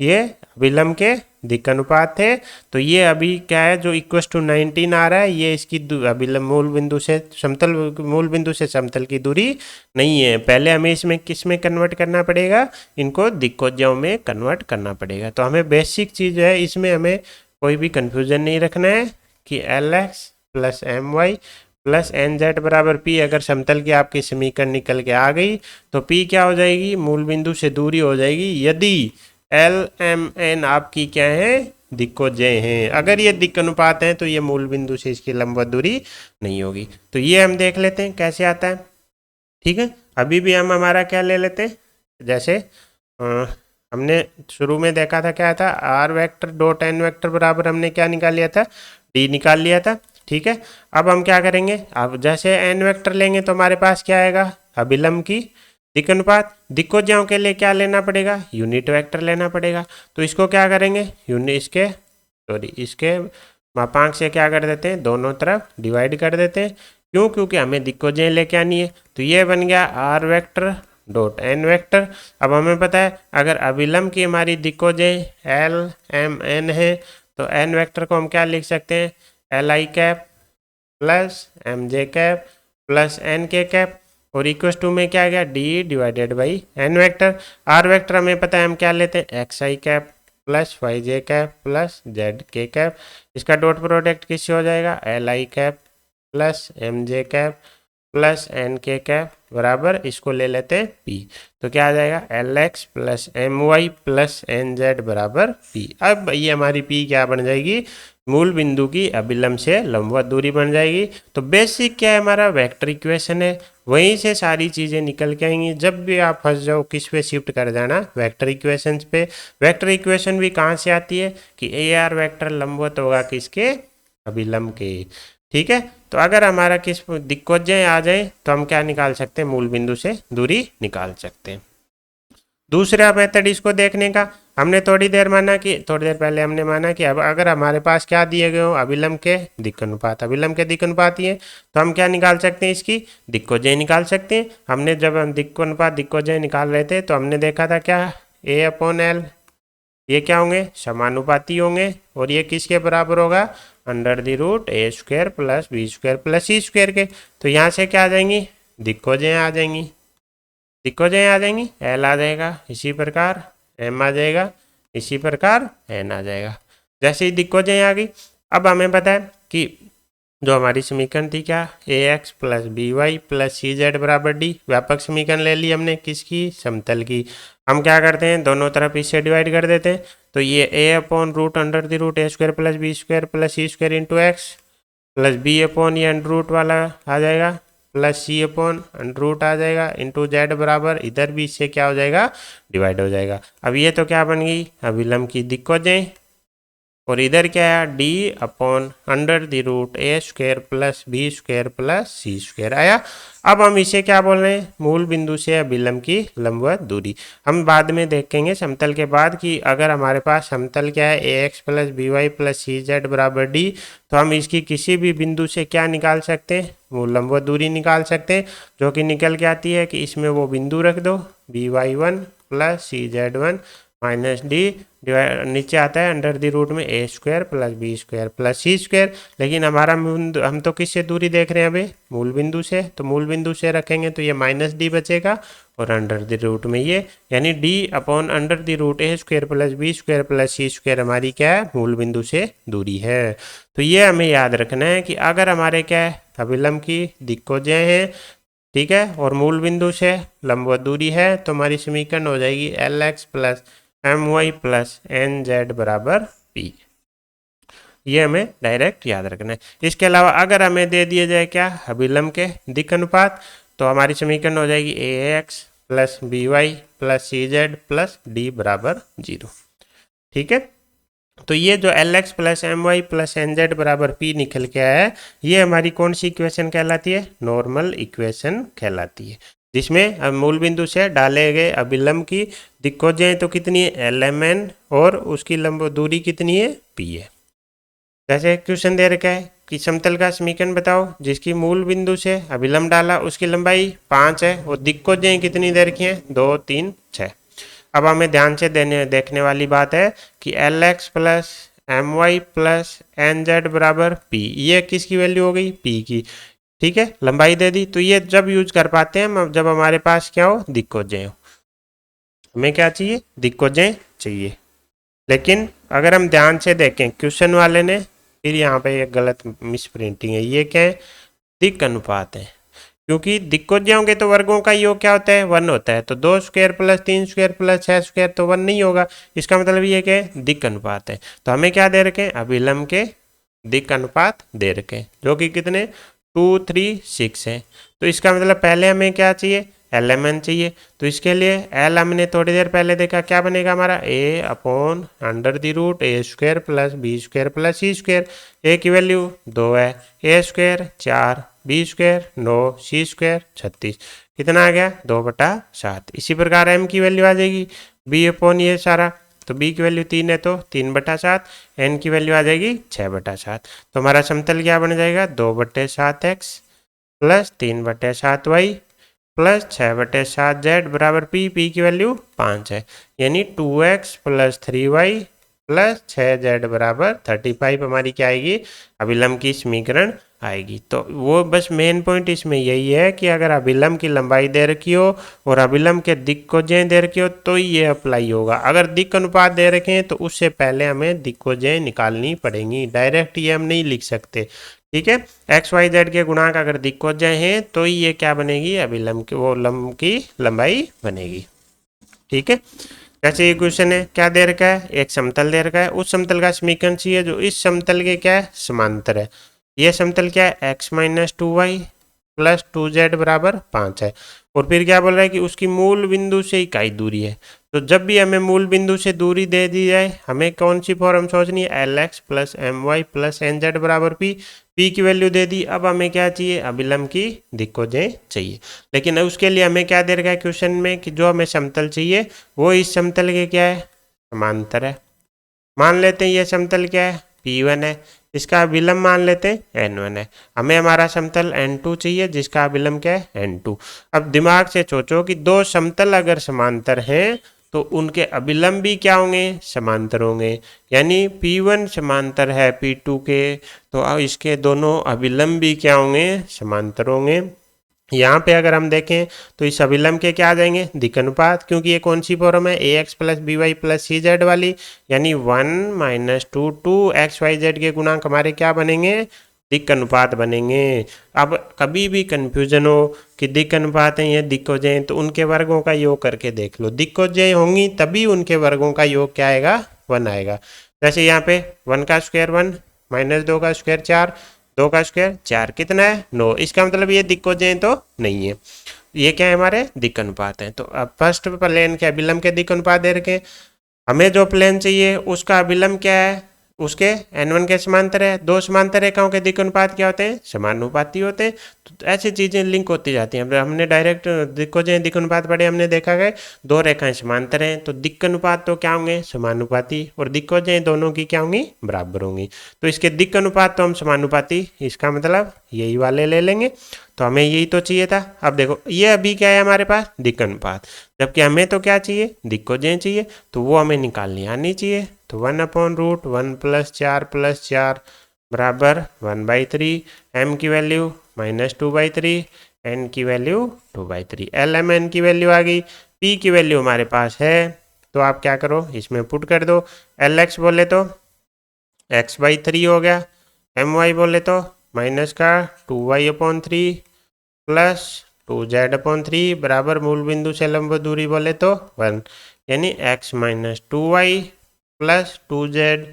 ये अभिलंब के दिक् अनुपात है। तो ये अभी क्या है, जो इक्वस टू 19 आ रहा है, ये इसकी अभिलंब मूल बिंदु से समतल की दूरी नहीं है। पहले हमें इसमें किस में कन्वर्ट करना पड़ेगा, इनको दिक्कोज्यों में कन्वर्ट करना पड़ेगा। तो हमें बेसिक चीज़ है, इसमें हमें कोई भी कन्फ्यूजन नहीं रखना है कि LX plus MY plus NZ बराबर P। अगर समतल की आपकी समीकरण निकल के आ गई तो P क्या हो जाएगी, मूल बिंदु से दूरी हो जाएगी, यदि LMN आपकी क्या है, दिक्कोज्य हैं। अगर ये दिक् अनुपात है तो ये मूल बिंदु से इसकी लंबवत दूरी नहीं होगी। तो ये हम देख लेते हैं कैसे आता है। ठीक है, अभी भी हम हमारा क्या ले लेते हैं, जैसे हमने शुरू में देखा था क्या था, R vector dot N vector बराबर हमने क्या निकाल लिया था, D निकाल लिया था। ठीक है, अब हम क्या करेंगे, अब जैसे N वेक्टर लेंगे तो हमारे पास क्या आएगा, अभिलंब की दिक् अनुपात। दिक्कोज्यों के लिए क्या लेना पड़ेगा, यूनिट वेक्टर लेना पड़ेगा। तो इसको क्या करेंगे, इसके मापांक से क्या कर देते हैं, दोनों तरफ डिवाइड कर देते हैं। क्यों, क्योंकि हमें दिक्कोज्य लेके आनी है। तो ये बन गया R vector dot N vector. अब हमें पता है अगर अभिलंब की हमारी दिक्कोज्य LMN है तो N वेक्टर को हम क्या लिख सकते हैं, LI cap plus MJ cap plus NK cap, और इक्वस टू में क्या गया, D divided by N vector. R vector हमें पता है हम क्या लेते हैं, XI cap plus YJ cap plus ZK cap. इसका डॉट प्रोडक्ट किससे हो जाएगा, LI cap plus MJ cap plus NK cap बराबर इसको ले लेते हैं P। तो क्या आ जाएगा, LX plus MY plus NZ बराबर P। अब ये हमारी P क्या बन जाएगी, मूल बिंदु की अभिलंब से लंबवत दूरी बन जाएगी। तो बेसिक क्या है, हमारा वेक्टर इक्वेशन है, वहीं से सारी चीज़ें निकल के आएंगी। जब भी आप फंस जाओ किस पे शिफ्ट कर जाना, वेक्टर इक्वेशन पे। वेक्टर इक्वेशन भी कहाँ से आती है कि AR वेक्टर लंबवत होगा किसके, अभिलंब के। ठीक है, तो अगर हमारा किस दिक्कोज्य आ जाए तो हम क्या निकाल सकते हैं, मूल बिंदु से दूरी निकाल सकते हैं। दूसरा मेथड इसको देखने का, हमने थोड़ी देर पहले हमने माना कि अब अगर हमारे पास क्या दिए गए हो, अभिलंब के दिक् अनुपात, अभिलंब के दिक् अनुपात ही है, तो हम क्या निकाल सकते हैं, इसकी दिक्कोज्य निकाल सकते हैं। हमने जब हम दिक् अनुपात दिक्कोज्य निकाल रहे थे तो हमने देखा था क्या, A/L, ये क्या होंगे, समानुपाती होंगे, और ये किसके बराबर होगा, under the root A² plus B² plus C² के। तो यहाँ से क्या आ जाएंगी, दिक्कोज्य आ जाएंगी, दिक्कोज्य आ जाएंगी, L आ जाएगा, इसी प्रकार M आ जाएगा, इसी प्रकार N आ जाएगा। जैसे ही दिक्कोज्य आ गई, अब हमें पता है कि जो हमारी समीकरण थी क्या, AX plus BY plus CZ बराबर D, व्यापक समीकरण ले ली हमने किसकी, समतल की। हम क्या करते हैं, दोनों तरफ इससे डिवाइड कर देते हैं। तो ये A/रूट under the root A² plus B² plus C² into X plus B/ ये अंडर रूट वाला आ जाएगा प्लस C/ अंडर रूट आ जाएगा इंटू Z बराबर, इधर भी इससे क्या हो जाएगा, डिवाइड हो जाएगा। अब ये तो क्या बन गई, अभिलंब की दिक्कोज्य, और इधर क्या है, D/ under the root A² plus B² plus C² आया। अब हम इसे क्या बोल रहे हैं, मूल बिंदु से अभिलंब की लंबवत दूरी। हम बाद में देखेंगे समतल के बाद कि अगर हमारे पास समतल क्या है, AX plus BY plus CZ बराबर D, तो हम इसकी किसी भी बिंदु से क्या निकाल सकते हैं, मूल लंबवत दूरी निकाल सकते हैं, जो कि निकल के आती है कि इसमें वो बिंदु रख दो, BY1 plus CZ1 minus D, नीचे आता है अंडर द रूट में A² plus B² plus C²। लेकिन हमारा हम तो किससे दूरी देख रहे हैं अभी, मूल बिंदु से, तो मूल बिंदु से रखेंगे तो ये माइनस D बचेगा, और अंडर द रूट में ये, यानी D/ under the root A² plus B² plus C² हमारी क्या है, मूल बिंदु से दूरी है। तो ये हमें याद रखना है कि अगर हमारे क्या है, अभिलंब की दिक्कोज्य है, ठीक है, और मूल बिंदु से लंबवत दूरी है, तो हमारी समीकरण हो जाएगी LX plus MY plus NZ बराबर P। ये हमें डायरेक्ट याद रखना है। इसके अलावा अगर हमें दे दिया जाए क्या, अभिलंब के दिक् अनुपात, तो हमारी समीकरण हो जाएगी AX plus BY plus CZ plus D बराबर 0। ठीक है, तो ये जो LX plus MY plus NZ बराबर P निकल के आया है, ये हमारी कौन सी इक्वेशन कहलाती है, नॉर्मल इक्वेशन कहलाती है, जिसमें अब मूल बिंदु से डाले गए अभिलंब की दिक्कोज्य तो कितनी है, LMN, और उसकी लंब दूरी कितनी है, P है। जैसे क्वेश्चन दे रखा है कि समतल का समीकरण बताओ जिसकी मूल बिंदु से अभिलंब डाला उसकी लंबाई 5 है, और दिक्कोज्य कितनी दे रखी है, 2, 3, 6। अब हमें ध्यान से देखने वाली बात है कि L X plus M Y plus N Z बराबर पी, ये किसकी वैल्यू हो गई, पी की। ठीक है, लंबाई दे दी, तो ये जब यूज कर पाते हैं जब हमारे पास क्या हो, दिक्कोजें हो। हमें क्या चाहिए, दिक्कोजें चाहिए। लेकिन अगर हम ध्यान से देखें क्वेश्चन वाले ने फिर यहाँ पे एक गलत मिस प्रिंटिंग है, ये क्या है, दिक् अनुपात है। क्योंकि दिक्कोज्य होंगे तो वर्गों का योग क्या होता है, 1 होता है। तो 2 square plus 3 square plus 6 square तो 1 नहीं होगा। इसका मतलब ये क्या है, दिक् अनुपात है। तो हमें क्या दे रखे हैं, अभिलंब के दिक् अनुपात दे रखे हैं, जो कि कितने 2 3 6 है। तो इसका मतलब पहले हमें क्या चाहिए, एल एम एन चाहिए। तो इसके लिए एल हमने थोड़ी देर पहले देखा, क्या बनेगा हमारा, a upon under the root a square plus b square plus c square. A की वैल्यू 2 है, a square 4, b square 9, c square 36, कितना आ गया 2/7। इसी प्रकार एम की वैल्यू आ जाएगी बी अपॉन ये सारा, तो बी की वैल्यू 3 है तो 3/7, एन की वैल्यू आ जाएगी 6/7। तो हमारा समतल क्या बन जाएगा, 2/7x plus 3/7y plus 6/7z बराबर पी, पी की वैल्यू 5 है, यानी 2x plus 3y plus 6z बराबर 35 हमारी क्या आएगी, अभिलंब की समीकरण आएगी। तो वो बस मेन पॉइंट इसमें यही है कि अगर अभिलंब की लंबाई दे रखी हो और अभिलंब के दिक्कोजें दे रखी हो तो ये अप्लाई होगा। अगर दिक् अनुपात दे रखे हैं तो उससे पहले हमें दिक्कोजें निकालनी पड़ेंगी, डायरेक्ट ये हम नहीं लिख सकते। ठीक है, एक्स वाई जेड के गुणांक अगर दिक्कोजें हैं तो ये क्या बनेगी, अभिलंब की वो लंब की लंबाई बनेगी। ठीक है, जैसे ये क्वेश्चन है, क्या दे रखा है, एक समतल दे रखा है, उस समतल का समीकरण चाहिए जो इस समतल के क्या है, समांतर है। ये समतल क्या है, x minus 2y plus 2z बराबर 5 है। और फिर क्या बोल रहा है कि उसकी मूल बिंदु से इकाई दूरी है। तो जब भी हमें मूल बिंदु से दूरी दे दी जाए, हमें कौन सी फॉर्म सोचनी है, L X plus M Y plus N Z बराबर पी। पी की वैल्यू दे दी, अब हमें क्या चाहिए, अभिलंब की दिक्कोजें चाहिए। लेकिन उसके लिए हमें क्या दे रखा है क्वेश्चन में कि जो हमें समतल चाहिए वो इस समतल के क्या है, समांतर है। मान लेते हैं ये समतल क्या है, P1 है, इसका अभिलंब मान लेते हैं N1 है। हमें हमारा समतल N2 चाहिए जिसका अभिलंब क्या है, N2। अब दिमाग से सोचो कि दो समतल अगर समांतर हैं तो उनके अभिलंब भी क्या होंगे, समांतर होंगे। यानी P1 समांतर है P2 के, तो इसके दोनों अभिलंब भी क्या होंगे, समांतर होंगे। यहाँ पे अगर हम देखें तो इस अभिलंब के क्या आ जाएंगे, दिक् अनुपात, क्योंकि ये कौन सी फॉर्म है, a x plus B Y plus C z वाली, यानी 1 माइनस 2 2xyz के गुणांक हमारे क्या बनेंगे, दिक् अनुपात बनेंगे। अब कभी भी कंफ्यूजन हो कि दिक् अनुपात है या दिक्कोजें, तो उनके वर्गों का योग करके देख लो, दिक्कोजें होंगी तभी उनके वर्गों का योग क्या आएगा, 1 आएगा। जैसे यहाँ पे 1 का स्क्वायर 1 माइनस 2 का स्क्वायर 4, 2 का स्क्वायर 4, कितना है 9। इसका मतलब ये दिक्कोजें तो नहीं है, ये क्या है, हमारे दिक् अनुपात है। तो अब फर्स्ट प्लेन के अभिलंब के दिक् अनुपात दे रखे, हमें जो प्लेन चाहिए उसका अभिलंब क्या है, उसके n1 के समांतर है। दो समांतर रेखाओं के दिक् अनुपात क्या होते हैं, समानुपाती होते हैं। तो ऐसी चीजें लिंक होती जाती हैं। हमने डायरेक्ट दिक्कोजें दिक् अनुपात पढ़े, हमने देखा गया दो रेखाएं समांतर हैं तो दिक् अनुपात तो क्या होंगे, समानुपाती, और दिक्कोजें दोनों की क्या होंगी, बराबर होंगी। तो इसके दिक् अनुपात तो हम समानुपाती, इसका मतलब यही वाले ले लेंगे। तो हमें यही तो चाहिए था। अब देखो ये अभी क्या है हमारे पास, दिक् अनुपात, जबकि हमें तो क्या चाहिए, दिक्कोजें चाहिए, तो वो हमें निकालनी आनी चाहिए। तो 1/√1 प्लस 4 बराबर 1/3, एम की वैल्यू -2/3, एन की वैल्यू 2/3, एल एम एन की वैल्यू आ गई। पी की वैल्यू हमारे पास है, तो आप क्या करो, इसमें पुट कर दो। एल एक्स बोले तो x/3 हो गया, एम वाई बोले तो माइनस का 2y/3 प्लस 2z/3 बराबर मूल बिंदु से लंब दूरी बोले तो 1, यानी x minus 2y plus 2z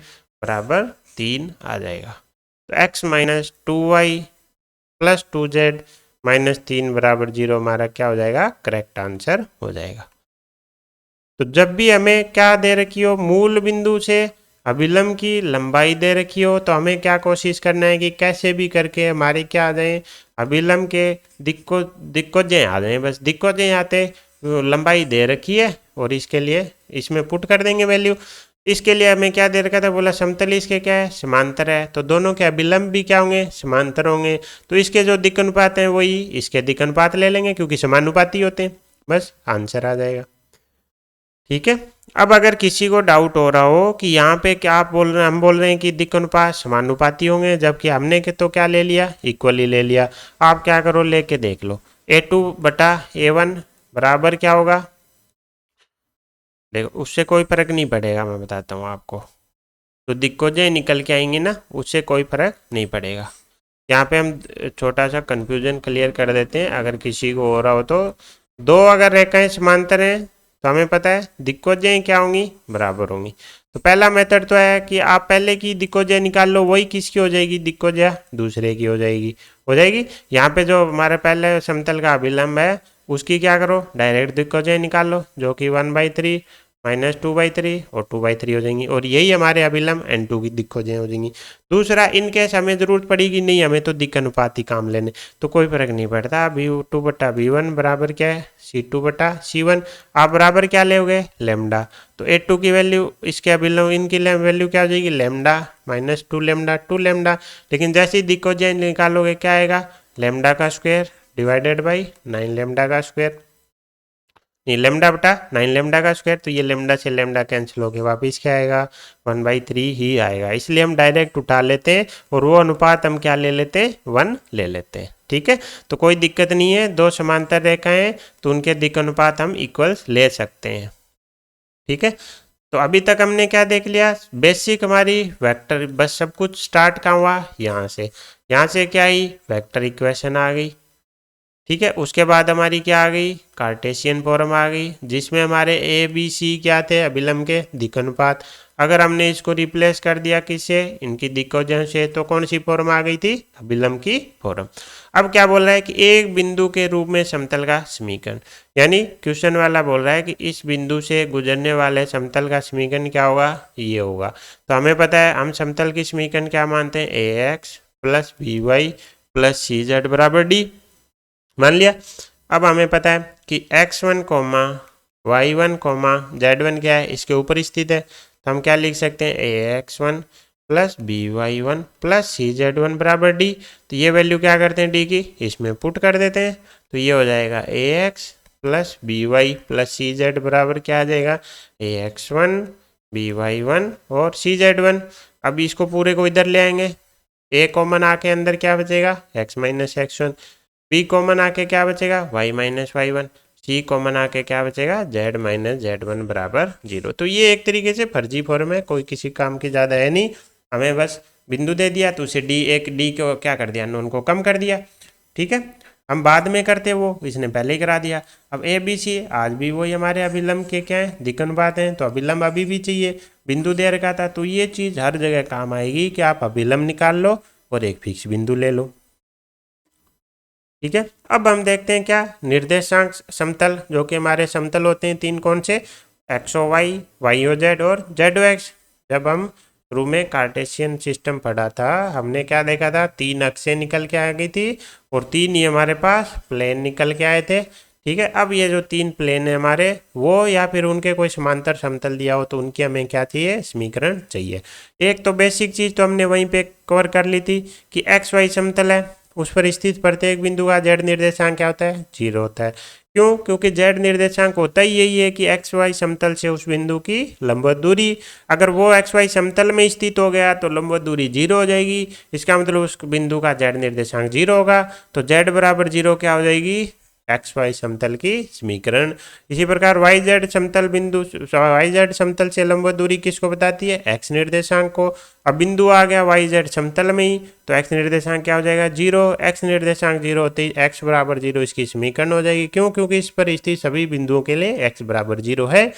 बराबर 3 आ जाएगा। तो x minus 2y plus 2z minus 3 बराबर 0 हमारा क्या हो जाएगा, करेक्ट आंसर हो जाएगा। तो जब भी हमें क्या दे रखी हो, मूल बिंदु से अभिलंब की लंबाई दे रखी हो, तो हमें क्या कोशिश करना है कि कैसे भी करके हमारे क्या आ जाए, अभिलंब के दिक्कोजें आ जाए। बस दिक्कोजें आते, लंबाई दे रखी है और इसके लिए इसमें पुट कर देंगे वैल्यू। इसके लिए हमें क्या दे रखा था, बोला समतल इसके क्या है, समांतर है, तो दोनों के अभिलंब भी क्या होंगे, समांतर होंगे। तो इसके जो दिक् अनुपात हैं वही इसके दिक् अनुपात ले लेंगे, क्योंकि समानुपाती होते हैं। बस आंसर आ जाएगा। ठीक है। अब अगर किसी को डाउट हो रहा हो कि यहाँ पे क्या आप बोल रहे हैं, हम बोल रहे हैं कि दिक् अनुपात समानुपाती होंगे, जबकि हमने के तो क्या ले लिया, इक्वली ले लिया। आप क्या करो, लेके देख लो, A2/A1 बराबर क्या होगा, देखो उससे कोई फर्क नहीं पड़ेगा, मैं बताता हूँ आपको। तो दिक्कोजय निकल के आएंगे ना, उससे कोई फर्क नहीं पड़ेगा। यहाँ पे हम छोटा सा कंफ्यूजन क्लियर कर देते हैं, अगर किसी को हो रहा हो तो। दो अगर रेखाएं समांतर हैं तो हमें पता है दिक्कोजय क्या होंगी, बराबर होंगी। तो पहला मेथड तो है कि आप पहले की दिक्कोजय निकाल लो, वही किसकी हो जाएगी, दिक्कोजय दूसरे की हो जाएगी। यहाँ पे जो हमारे पहले समतल का अभिलंब है उसकी क्या करो, डायरेक्ट दिक्कोजय निकाल लो, जो कि 1/3 -2/3 और 2/3 हो जाएंगी, और यही हमारे अभिलंब N2 की दिक्कोजय हो जाएंगी। दूसरा, इन केस हमें जरूरत पड़ेगी नहीं, हमें तो दिक् अनुपात ही काम लेने, तो कोई फर्क नहीं पड़ता। V2/V1 बराबर क्या है, C2/C1। आप बराबर क्या लोगे, लेमडा। तो A2 की वैल्यू, इसके अभिलंब इनकी वैल्यू क्या हो जाएगी, लेमडा -2 लेमडा 2 लेमडा। लेकिन जैसे ही दिक्कोजय निकालोगे क्या आएगा, लेमडा का स्क्वायर डिवाइडेड बाई 9 लेमडा का स्क्वायर, नहीं लेमडा/9 लेमडा का स्क्वायर। तो ये लेमडा से लेमडा कैंसिल होके वापिस क्या आएगा, 1/3 ही आएगा। इसलिए हम डायरेक्ट उठा लेते हैं और वो अनुपात हम क्या ले लेते हैं, 1 ले लेते हैं। ठीक है, तो कोई दिक्कत नहीं है, दो समांतर रेखाएं तो उनके दिक् अनुपात हम इक्वल्स ले सकते हैं। ठीक है, तो अभी तक हमने क्या देख लिया, बेसिक हमारी वेक्टर, बस सब कुछ स्टार्ट कहाँ हुआ, यहाँ से क्या आई, वेक्टर इक्वेशन आ गई। ठीक है, उसके बाद हमारी क्या आ गई, कार्टेशियन फॉर्म आ गई, जिसमें हमारे ABC क्या थे, अभिलंब के दिक् अनुपात। अगर हमने इसको रिप्लेस कर दिया किससे, इनकी दिक्कोजय से, तो कौन सी फॉर्म आ गई थी, अभिलंब की फॉर्म। अब क्या बोल रहा है कि एक बिंदु के रूप में समतल का समीकरण, यानी क्वेश्चन वाला बोल रहा है कि इस बिंदु से गुजरने वाले समतल का समीकरण क्या होगा, ये होगा। तो हमें पता है, हम समतल की समीकरण क्या मानते हैं, AX + BY + CZ बराबर D मान लिया। अब हमें पता है कि x1, y1, z1 क्या है, इसके ऊपर स्थित है। तो हम क्या लिख सकते हैं, AX1 + BY1 + CZ1 बराबर D। तो ये वैल्यू क्या करते हैं D की, इसमें पुट कर देते हैं। तो ये हो जाएगा AX + BY + CZ बराबर क्या आ जाएगा, AX1 BY1 और CZ1। अब इसको पूरे को इधर ले आएंगे, A कॉमन आके अंदर क्या बचेगा, x - x1, B कॉमन आके क्या बचेगा, y - y1, C कॉमन आके क्या बचेगा, z - z1 बराबर 0। तो ये एक तरीके से फर्जी फॉर्म है, कोई किसी काम की ज़्यादा है नहीं। हमें बस बिंदु दे दिया तो उसे D को क्या कर दिया, नोन को कम कर दिया। ठीक है, हम बाद में करते, वो इसने पहले ही करा दिया। अब ABC आज भी वही हमारे अभिलंब के क्या है, दिक् अनुपात हैं, तो अभिलंब अभी भी चाहिए, बिंदु दे रखा था। तो ये चीज़ हर जगह काम आएगी कि आप अभिलंब निकाल लो और एक फिक्स बिंदु ले लो। ठीक है, अब हम देखते हैं क्या, निर्देशांक समतल, जो कि हमारे समतल होते हैं तीन, कौन से, XOY, YOZ और ZOX। जब हम शुरू में कार्टेशियन सिस्टम पढ़ा था, हमने क्या देखा था, तीन अक्षें निकल के आ गई थी और तीन ही हमारे पास प्लेन निकल के आए थे। ठीक है, अब ये जो तीन प्लेन है हमारे, वो या फिर उनके कोई समांतर समतल दिया हो तो उनकी हमें क्या चाहिए, समीकरण चाहिए। एक तो बेसिक चीज़ तो हमने वहीं पे कवर कर ली थी कि XY समतल है, उस पर स्थित प्रत्येक बिंदु का z निर्देशांक क्या होता है, 0 होता है। क्यों, क्योंकि z निर्देशांक होता ही यही है कि XY समतल से उस बिंदु की लंबवत दूरी। अगर वो XY समतल में स्थित हो गया तो लंबवत दूरी 0 हो जाएगी, इसका मतलब उस बिंदु का z निर्देशांक 0 होगा। तो z बराबर 0 क्या हो जाएगी, XY समतल की समीकरण। इसी प्रकार YZ समतल बिंदु, YZ समतल से लंबवत दूरी किसको बताती है, x निर्देशांक को। अब बिंदु आ गया YZ समतल में ही, तो x निर्देशांक क्या हो जाएगा, 0। x निर्देशांक 0 होते ही x बराबर 0 इसकी समीकरण हो जाएगी। क्यों, क्योंकि इस पर स्थित सभी बिंदुओं के लिए x बराबर 0 है।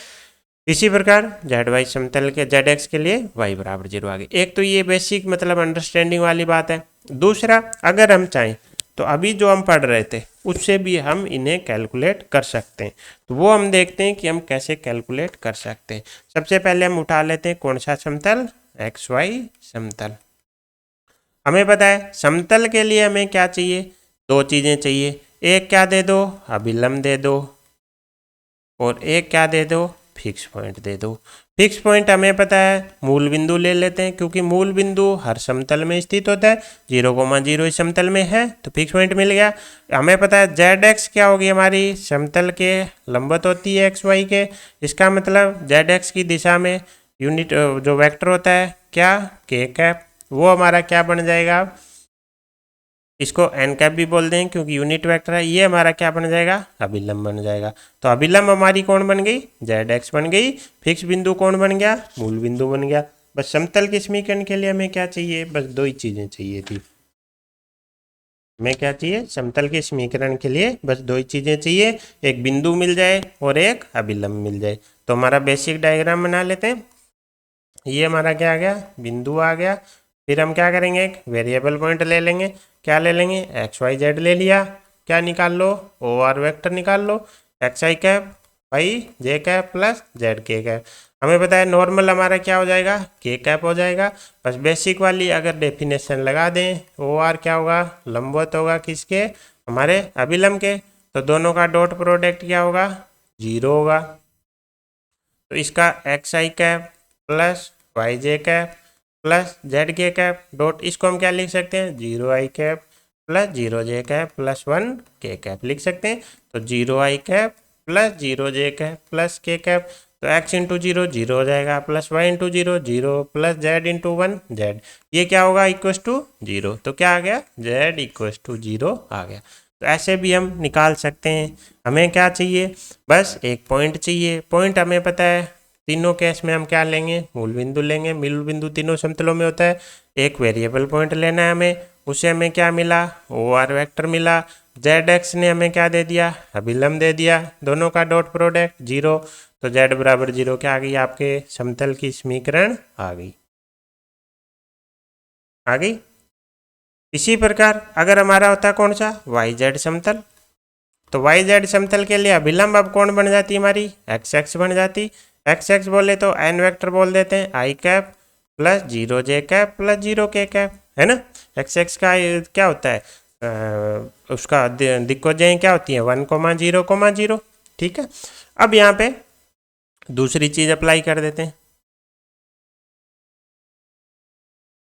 इसी प्रकार ZY समतल के ZX के लिए y बराबर 0 आ गई। एक तो ये बेसिक मतलब अंडरस्टैंडिंग वाली बात है। दूसरा, अगर हम चाहें तो अभी जो हम पढ़ रहे थे उससे भी हम इन्हें कैलकुलेट कर सकते हैं। तो वो हम देखते हैं कि हम कैसे कैलकुलेट कर सकते हैं। सबसे पहले हम उठा लेते हैं कौन सा समतल, XY समतल। हमें पता है समतल के लिए हमें क्या चाहिए, दो चीज़ें चाहिए। एक क्या दे दो, अभिलंब दे दो, और एक क्या दे दो, फिक्स पॉइंट दे दो। फिक्स पॉइंट हमें पता है, मूल बिंदु ले लेते हैं क्योंकि मूल बिंदु हर समतल में स्थित होता है। 0,0 इस समतल में है तो फिक्स पॉइंट मिल गया। हमें पता है जेड एक्स क्या होगी, हमारी समतल के लंबवत होती है एक्स वाई के। इसका मतलब जेड एक्स की दिशा में यूनिट जो वेक्टर होता है क्या, के कैप, वो हमारा क्या बन जाएगा, इसको एन कैप भी बोल दें क्योंकि यूनिट वेक्टर है। ये हमारा क्या बन जाएगा, अभिलंब बन जाएगा। तो अभिलंब हमारी कौन बन गई, जेड एक्स बन गई। फिक्स बिंदु कौन बन गया, मूल बिंदु बन गया। बस समतल के समीकरण के लिए हमें क्या चाहिए, बस दो ही चीजें चाहिए थी। हमें क्या चाहिए, समतल के समीकरण के लिए बस दो ही चीजें चाहिए, एक बिंदु मिल जाए और एक अभिलंब मिल जाए। तो हमारा बेसिक डायग्राम बना लेते हैं। ये हमारा क्या आ गया, बिंदु आ गया। फिर हम क्या करेंगे, एक वेरिएबल पॉइंट ले लेंगे। क्या ले लेंगे, एक्स वाई जेड ले लिया। क्या निकाल लो, ओ आर वेक्टर निकाल लो। एक्स आई कैप वाई जे कैप प्लस जेड के कैप। हमें पता है नॉर्मल हमारा क्या हो जाएगा, के कैप हो जाएगा। बस बेसिक वाली अगर डेफिनेशन लगा दें, ओ आर क्या होगा, लंबवत होगा किसके, हमारे अभिलंब के। तो दोनों का डॉट प्रोडक्ट क्या होगा, 0 होगा। तो इसका एक्स आई कैप प्लस वाई जे कैप प्लस जेड के कैप डॉट, इसको हम क्या लिख सकते हैं, 0 आई कैप प्लस 0 जे कैप प्लस 1 के कैप लिख सकते हैं। तो 0 आई कैप प्लस 0 जे कैप प्लस के कैप, तो x इंटू 0 0 हो जाएगा, plus y into 0 0 plus z into 1 z, ये क्या होगा, इक्वस टू 0। तो क्या आ गया, z इक्वस टू 0 आ गया। तो ऐसे भी हम निकाल सकते हैं। हमें क्या चाहिए, बस एक पॉइंट चाहिए। पॉइंट हमें पता है तीनों केस में हम क्या लेंगे, मूल बिंदु लेंगे। मूल बिंदु तीनों समतलों में होता है। एक वेरिएबल पॉइंट लेना है हमें, उसे हमें क्या मिला, ओ आर वेक्टर मिला। जेड एक्स ने हमें क्या दे दिया, अभिलंब दे दिया। दोनों का डॉट प्रोडक्ट 0, तो जेड बराबर 0 क्या आ गई, आपके समतल की समीकरण आ गई। आ गई। इसी प्रकार अगर हमारा होता है कौन सा, वाई जेड समतल, तो वाई जेड समतल के लिए अभिलंब अब कौन बन जाती, हमारी एक्स एक्स बन जाती। एक्स एक्स बोले तो एन वेक्टर बोल देते हैं, आई कैप प्लस 0 जे कैप प्लस 0 के कैप, है ना। एक्स एक्स का क्या होता है, उसका दिक्कोजयें क्या होती है, 1,0,0। ठीक है। अब यहाँ पे दूसरी चीज अप्लाई कर देते हैं।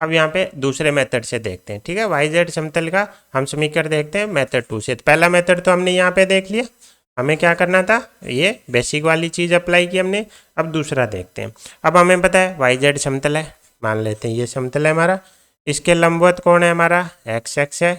अब यहाँ पे दूसरे मेथड से देखते हैं। ठीक है, वाई जेड समतल का हम समीकरण देखते हैं मेथड 2 से। पहला मेथड तो हमने यहाँ पे देख लिया, हमें क्या करना था, ये बेसिक वाली चीज़ अप्लाई की हमने। अब दूसरा देखते हैं। अब हमें पता है वाई जेड समतल है, मान लेते हैं ये समतल है हमारा। इसके लंबवत कौन है, हमारा एक्स एक्स है।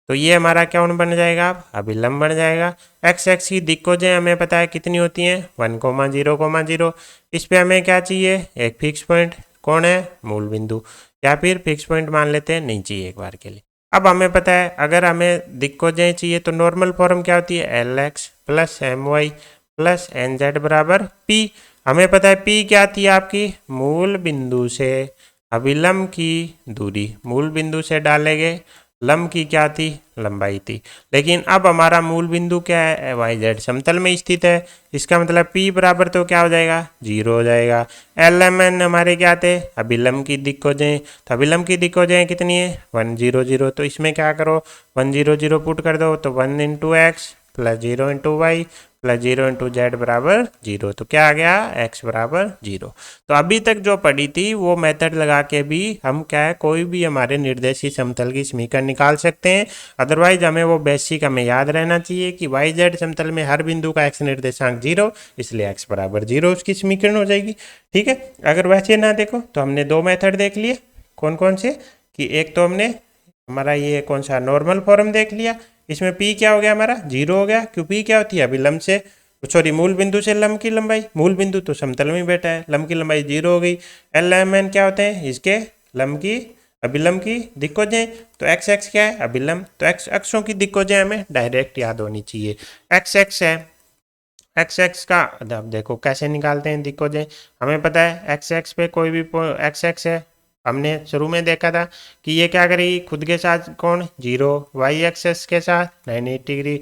तो ये हमारा कौन बन जाएगा, अभिलंब बन जाएगा। एक्स एक्स की दिक्कोजें हमें पता है कितनी होती हैं, 1,0,0। इस पे हमें क्या चाहिए, एक फिक्स पॉइंट, कौन है, मूल बिंदु, या फिर फिक्स पॉइंट मान लेते हैं, नहीं चाहिए एक बार के लिए। अब हमें पता है अगर हमें दिक्कोजें चाहिए तो नॉर्मल फॉर्म क्या होती है, L X plus M Y plus N Z बराबर पी। हमें पता है पी क्या आती है आपकी, मूल बिंदु से अभिलंब की दूरी। मूल बिंदु से डालेंगे, लंब की क्या थी, लंबाई थी। लेकिन अब हमारा मूल बिंदु क्या है, वाई जेड समतल में स्थित है। इसका मतलब P बराबर तो क्या हो जाएगा, 0 हो जाएगा। एल एम एन हमारे क्या थे, अभिलंब की दिक्कोजें। तो अभिलंब की दिक्कोजें कितनी है, 1,0,0। तो इसमें क्या करो, 1,0,0 पुट कर दो, तो 1 into X plus 0 into Y plus 0 into Z बराबर 0। तो क्या आ गया, x बराबर 0। तो अभी तक जो पढ़ी थी वो मेथड लगा के भी हम क्या है, कोई भी हमारे निर्देशित समतल की समीकरण निकाल सकते हैं। अदरवाइज हमें वो बेसिक हमें याद रहना चाहिए कि वाई जेड समतल में हर बिंदु का x निर्देशांक 0, इसलिए x बराबर 0 उसकी समीकरण हो जाएगी। ठीक है। अगर वैसे ना देखो तो हमने दो मेथड देख लिए, कौन कौन से, कि एक तो हमने हमारा ये कौन सा नॉर्मल फॉर्म देख लिया। इसमें P क्या हो गया, हमारा 0 हो गया, क्यों P क्या होती है, अभिलंब से, सॉरी मूल बिंदु से लंब की लंबाई। मूल बिंदु तो समतल में बैठा है, लंब की लंबाई 0 हो गई। एल एम एन क्या होते हैं, इसके लंब की अभिलंब की दिक्कोजें। तो एक्स एक्स क्या है, अभिलंब। तो एक्स अक्षों की दिक्कोजें हमें डायरेक्ट याद होनी चाहिए। एक्स एक्स है, एक्स एक्स का अब देखो कैसे निकालते हैं दिक्कोजें। हमें पता है एक्स एक्स पे कोई भी एक्स एक्स है, हमने शुरू में देखा था कि ये क्या करेगी, खुद के साथ कौन 0, वाई एक्सेस के साथ 90 डिग्री,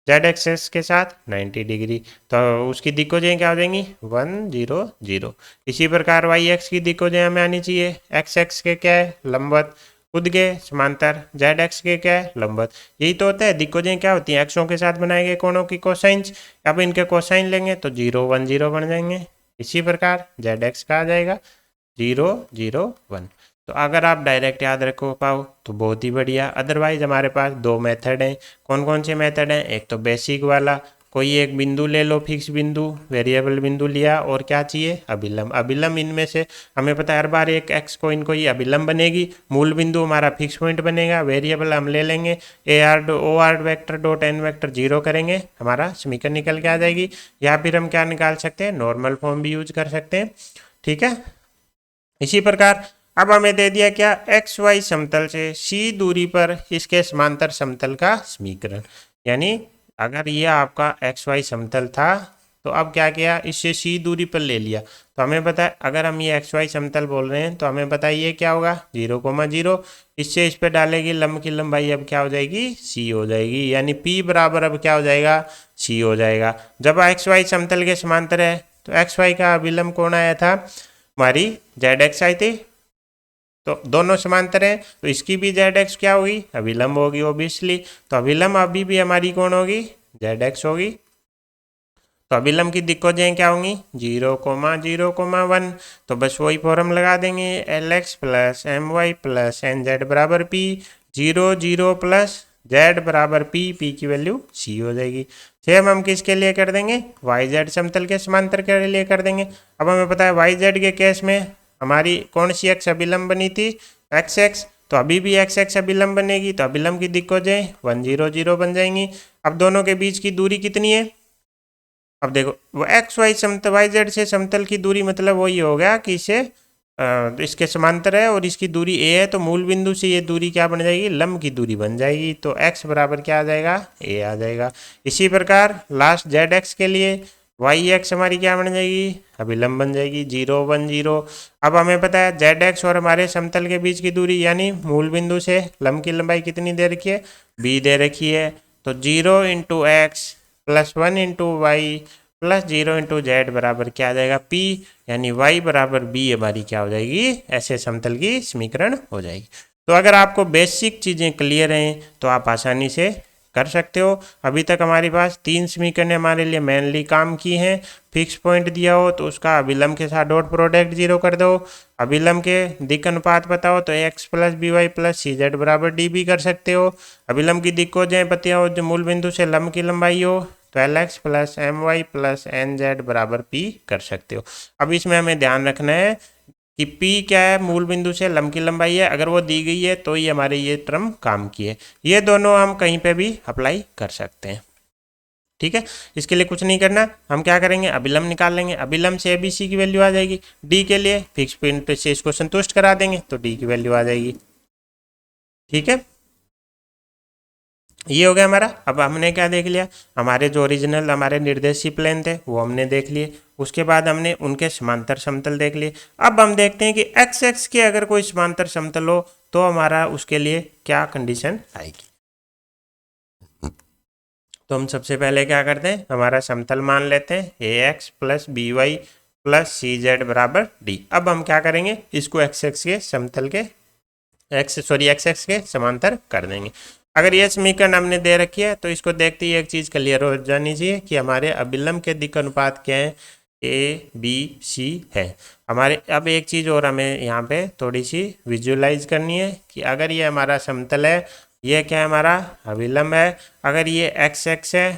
जेड एक्सेस के साथ 90 डिग्री। तो उसकी दिक्कोजें क्या हो जाएंगी, 1 0 0। इसी प्रकार वाई एक्स की दिक्कोजें हमें आनी चाहिए। एक्स एक्स के क्या है, लंबवत, खुद के समांतर, जेड एक्स के क्या है, लंबवत। यही तो होता है, दिक्कोजें क्या होती हैं, एक्सों के साथ बनाए गए कोणों की कोसाइंस। अब इनके कोसाइन लेंगे तो 0 1 0 बन जाएंगे। इसी प्रकार जेड एक्स का आ जाएगा 0 0 1। तो अगर आप डायरेक्ट याद रखो पाओ तो बहुत ही बढ़िया, अदरवाइज हमारे पास दो मेथड हैं। कौन कौन से मेथड हैं? एक तो बेसिक वाला, कोई एक बिंदु ले लो, फिक्स बिंदु, वेरिएबल बिंदु लिया, और क्या चाहिए? अभिलंब। अभिलंब इनमें से हमें पता है हर बार एक एक्स को इनको ही अभिलंब बनेगी, मूल बिंदु हमारा फिक्स पॉइंट बनेगा, वेरिएबल हम ले लेंगे A R O R vector dot N vector 0 करेंगे, हमारा समीकरण निकल के आ जाएगी। या फिर हम क्या निकाल सकते हैं? नॉर्मल फॉर्म भी यूज कर सकते हैं। ठीक है, इसी प्रकार अब हमें दे दिया क्या? एक्स वाई समतल से सी दूरी पर इसके समांतर समतल का समीकरण। यानी अगर ये आपका एक्स वाई समतल था तो अब क्या किया? इससे सी दूरी पर ले लिया। तो हमें पता है अगर हम ये एक्स वाई समतल बोल रहे हैं तो हमें पता है ये क्या होगा? 0,0। इससे इस पर डालेगी लंब की लंबाई, अब क्या हो जाएगी? सी हो जाएगी। यानी पी बराबर अब क्या हो जाएगा? सी हो जाएगा। जब एक्स वाई समतल के समांतर है तो एक्स वाई का अभिलंब कौन आया था? हमारी जेड एक्स आई थी। तो दोनों समांतर हैं तो इसकी भी जेड एक्स क्या होगी? अभिलंब होगी ओबियसली। तो अभिलंब अभी भी हमारी कौन होगी? जेड एक्स होगी। तो अभिलंब की दिक्कतें क्या होंगी? 0,0,1। तो बस वही फॉर्म लगा देंगे, L X plus M Y plus N Z बराबर पी। 0 0 प्लस जेड बराबर पी, पी की वैल्यू सी हो जाएगी। सेम हम किसके लिए कर देंगे? वाई जेड समतल के समांतर के लिए कर देंगे। अब हमें पता है वाई जेड के केस में हमारी कौन सी एक्स अभिलंब बनी थी? X x. तो अभी भी एक्स एक्स अभिलंब बनेगी, तो अभिलंब की दिक्कतें 1 0 0 बन जाएंगी। अब दोनों के बीच की दूरी कितनी है? अब देखो वो एक्स वाई समतल, वाई जेड से समतल की दूरी मतलब वही हो गया कि इसे इसके समांतर है और इसकी दूरी ए है, तो मूल बिंदु से ये दूरी क्या बन जाएगी? लंब की दूरी बन जाएगी। तो x बराबर क्या आ जाएगा? ए आ जाएगा। इसी प्रकार लास्ट जेड एक्स के लिए वाई एक्स हमारी क्या बन जाएगी? अभिलंब बन जाएगी 0 1 0। अब हमें पता है जेड एक्स और हमारे समतल के बीच की दूरी यानी मूल बिंदु से लंब की लंबाई कितनी दे रखी है? b दे रखी है। तो 0 into X plus 1 into Y plus 0 into Z बराबर क्या आ जाएगा? p। यानी y बराबर b हमारी क्या हो जाएगी? ऐसे समतल की समीकरण हो जाएगी। तो अगर आपको बेसिक चीज़ें क्लियर हैं तो आप आसानी से कर सकते हो। अभी तक हमारे पास 3 समीकरण हमारे लिए मेनली काम की हैं। फिक्स पॉइंट दिया हो तो उसका अभिलंब के साथ डॉट प्रोडक्ट 0 कर दो। अभिलंब के दिक् अनुपात बताओ तो x plus B Y plus सी जेड बराबर डी भी कर सकते हो। अभिलंब की दिक्कतें बताओ जो मूल बिंदु से लंब की लंबाई हो तो L X plus M Y plus N Z बराबर पी कर सकते हो। अब इसमें हमें ध्यान रखना है कि P क्या है? मूल बिंदु से लंब की लंबाई है, अगर वो दी गई है तो ही हमारे ये टर्म काम की है। ये दोनों हम कहीं पे भी अप्लाई कर सकते हैं। ठीक है, इसके लिए कुछ नहीं करना, हम क्या करेंगे? अभिलंब निकाल लेंगे। अभिलंब से ABC की वैल्यू आ जाएगी, D के लिए फिक्स पॉइंट से इसको संतुष्ट करा देंगे तो D की वैल्यू आ जाएगी। ठीक है, ये हो गया हमारा। अब हमने क्या देख लिया? हमारे जो ओरिजिनल हमारे निर्देशीय प्लेन थे वो हमने देख लिए। उसके बाद हमने उनके समांतर समतल देख लिए। अब हम देखते हैं कि एक्स एक्स के अगर कोई समांतर समतल हो तो हमारा उसके लिए क्या कंडीशन आएगी। तो हम सबसे पहले क्या करते हैं? हमारा समतल मान लेते हैं a x plus B Y plus C Z बराबर डी। अब हम क्या करेंगे? इसको एक्स एक्स के समतल के एक्स एक्स के समांतर कर देंगे। अगर ये समीकरण हमने दे रखी है तो इसको देखते ही एक चीज़ क्लियर हो जानी चाहिए कि हमारे अभिलंब के दिक् अनुपात क्या है? ए बी सी है हमारे। अब एक चीज़ और हमें यहाँ पे थोड़ी सी विजुअलाइज करनी है कि अगर ये हमारा समतल है, ये क्या है? हमारा अभिलंब है। अगर ये एक्स एक्स है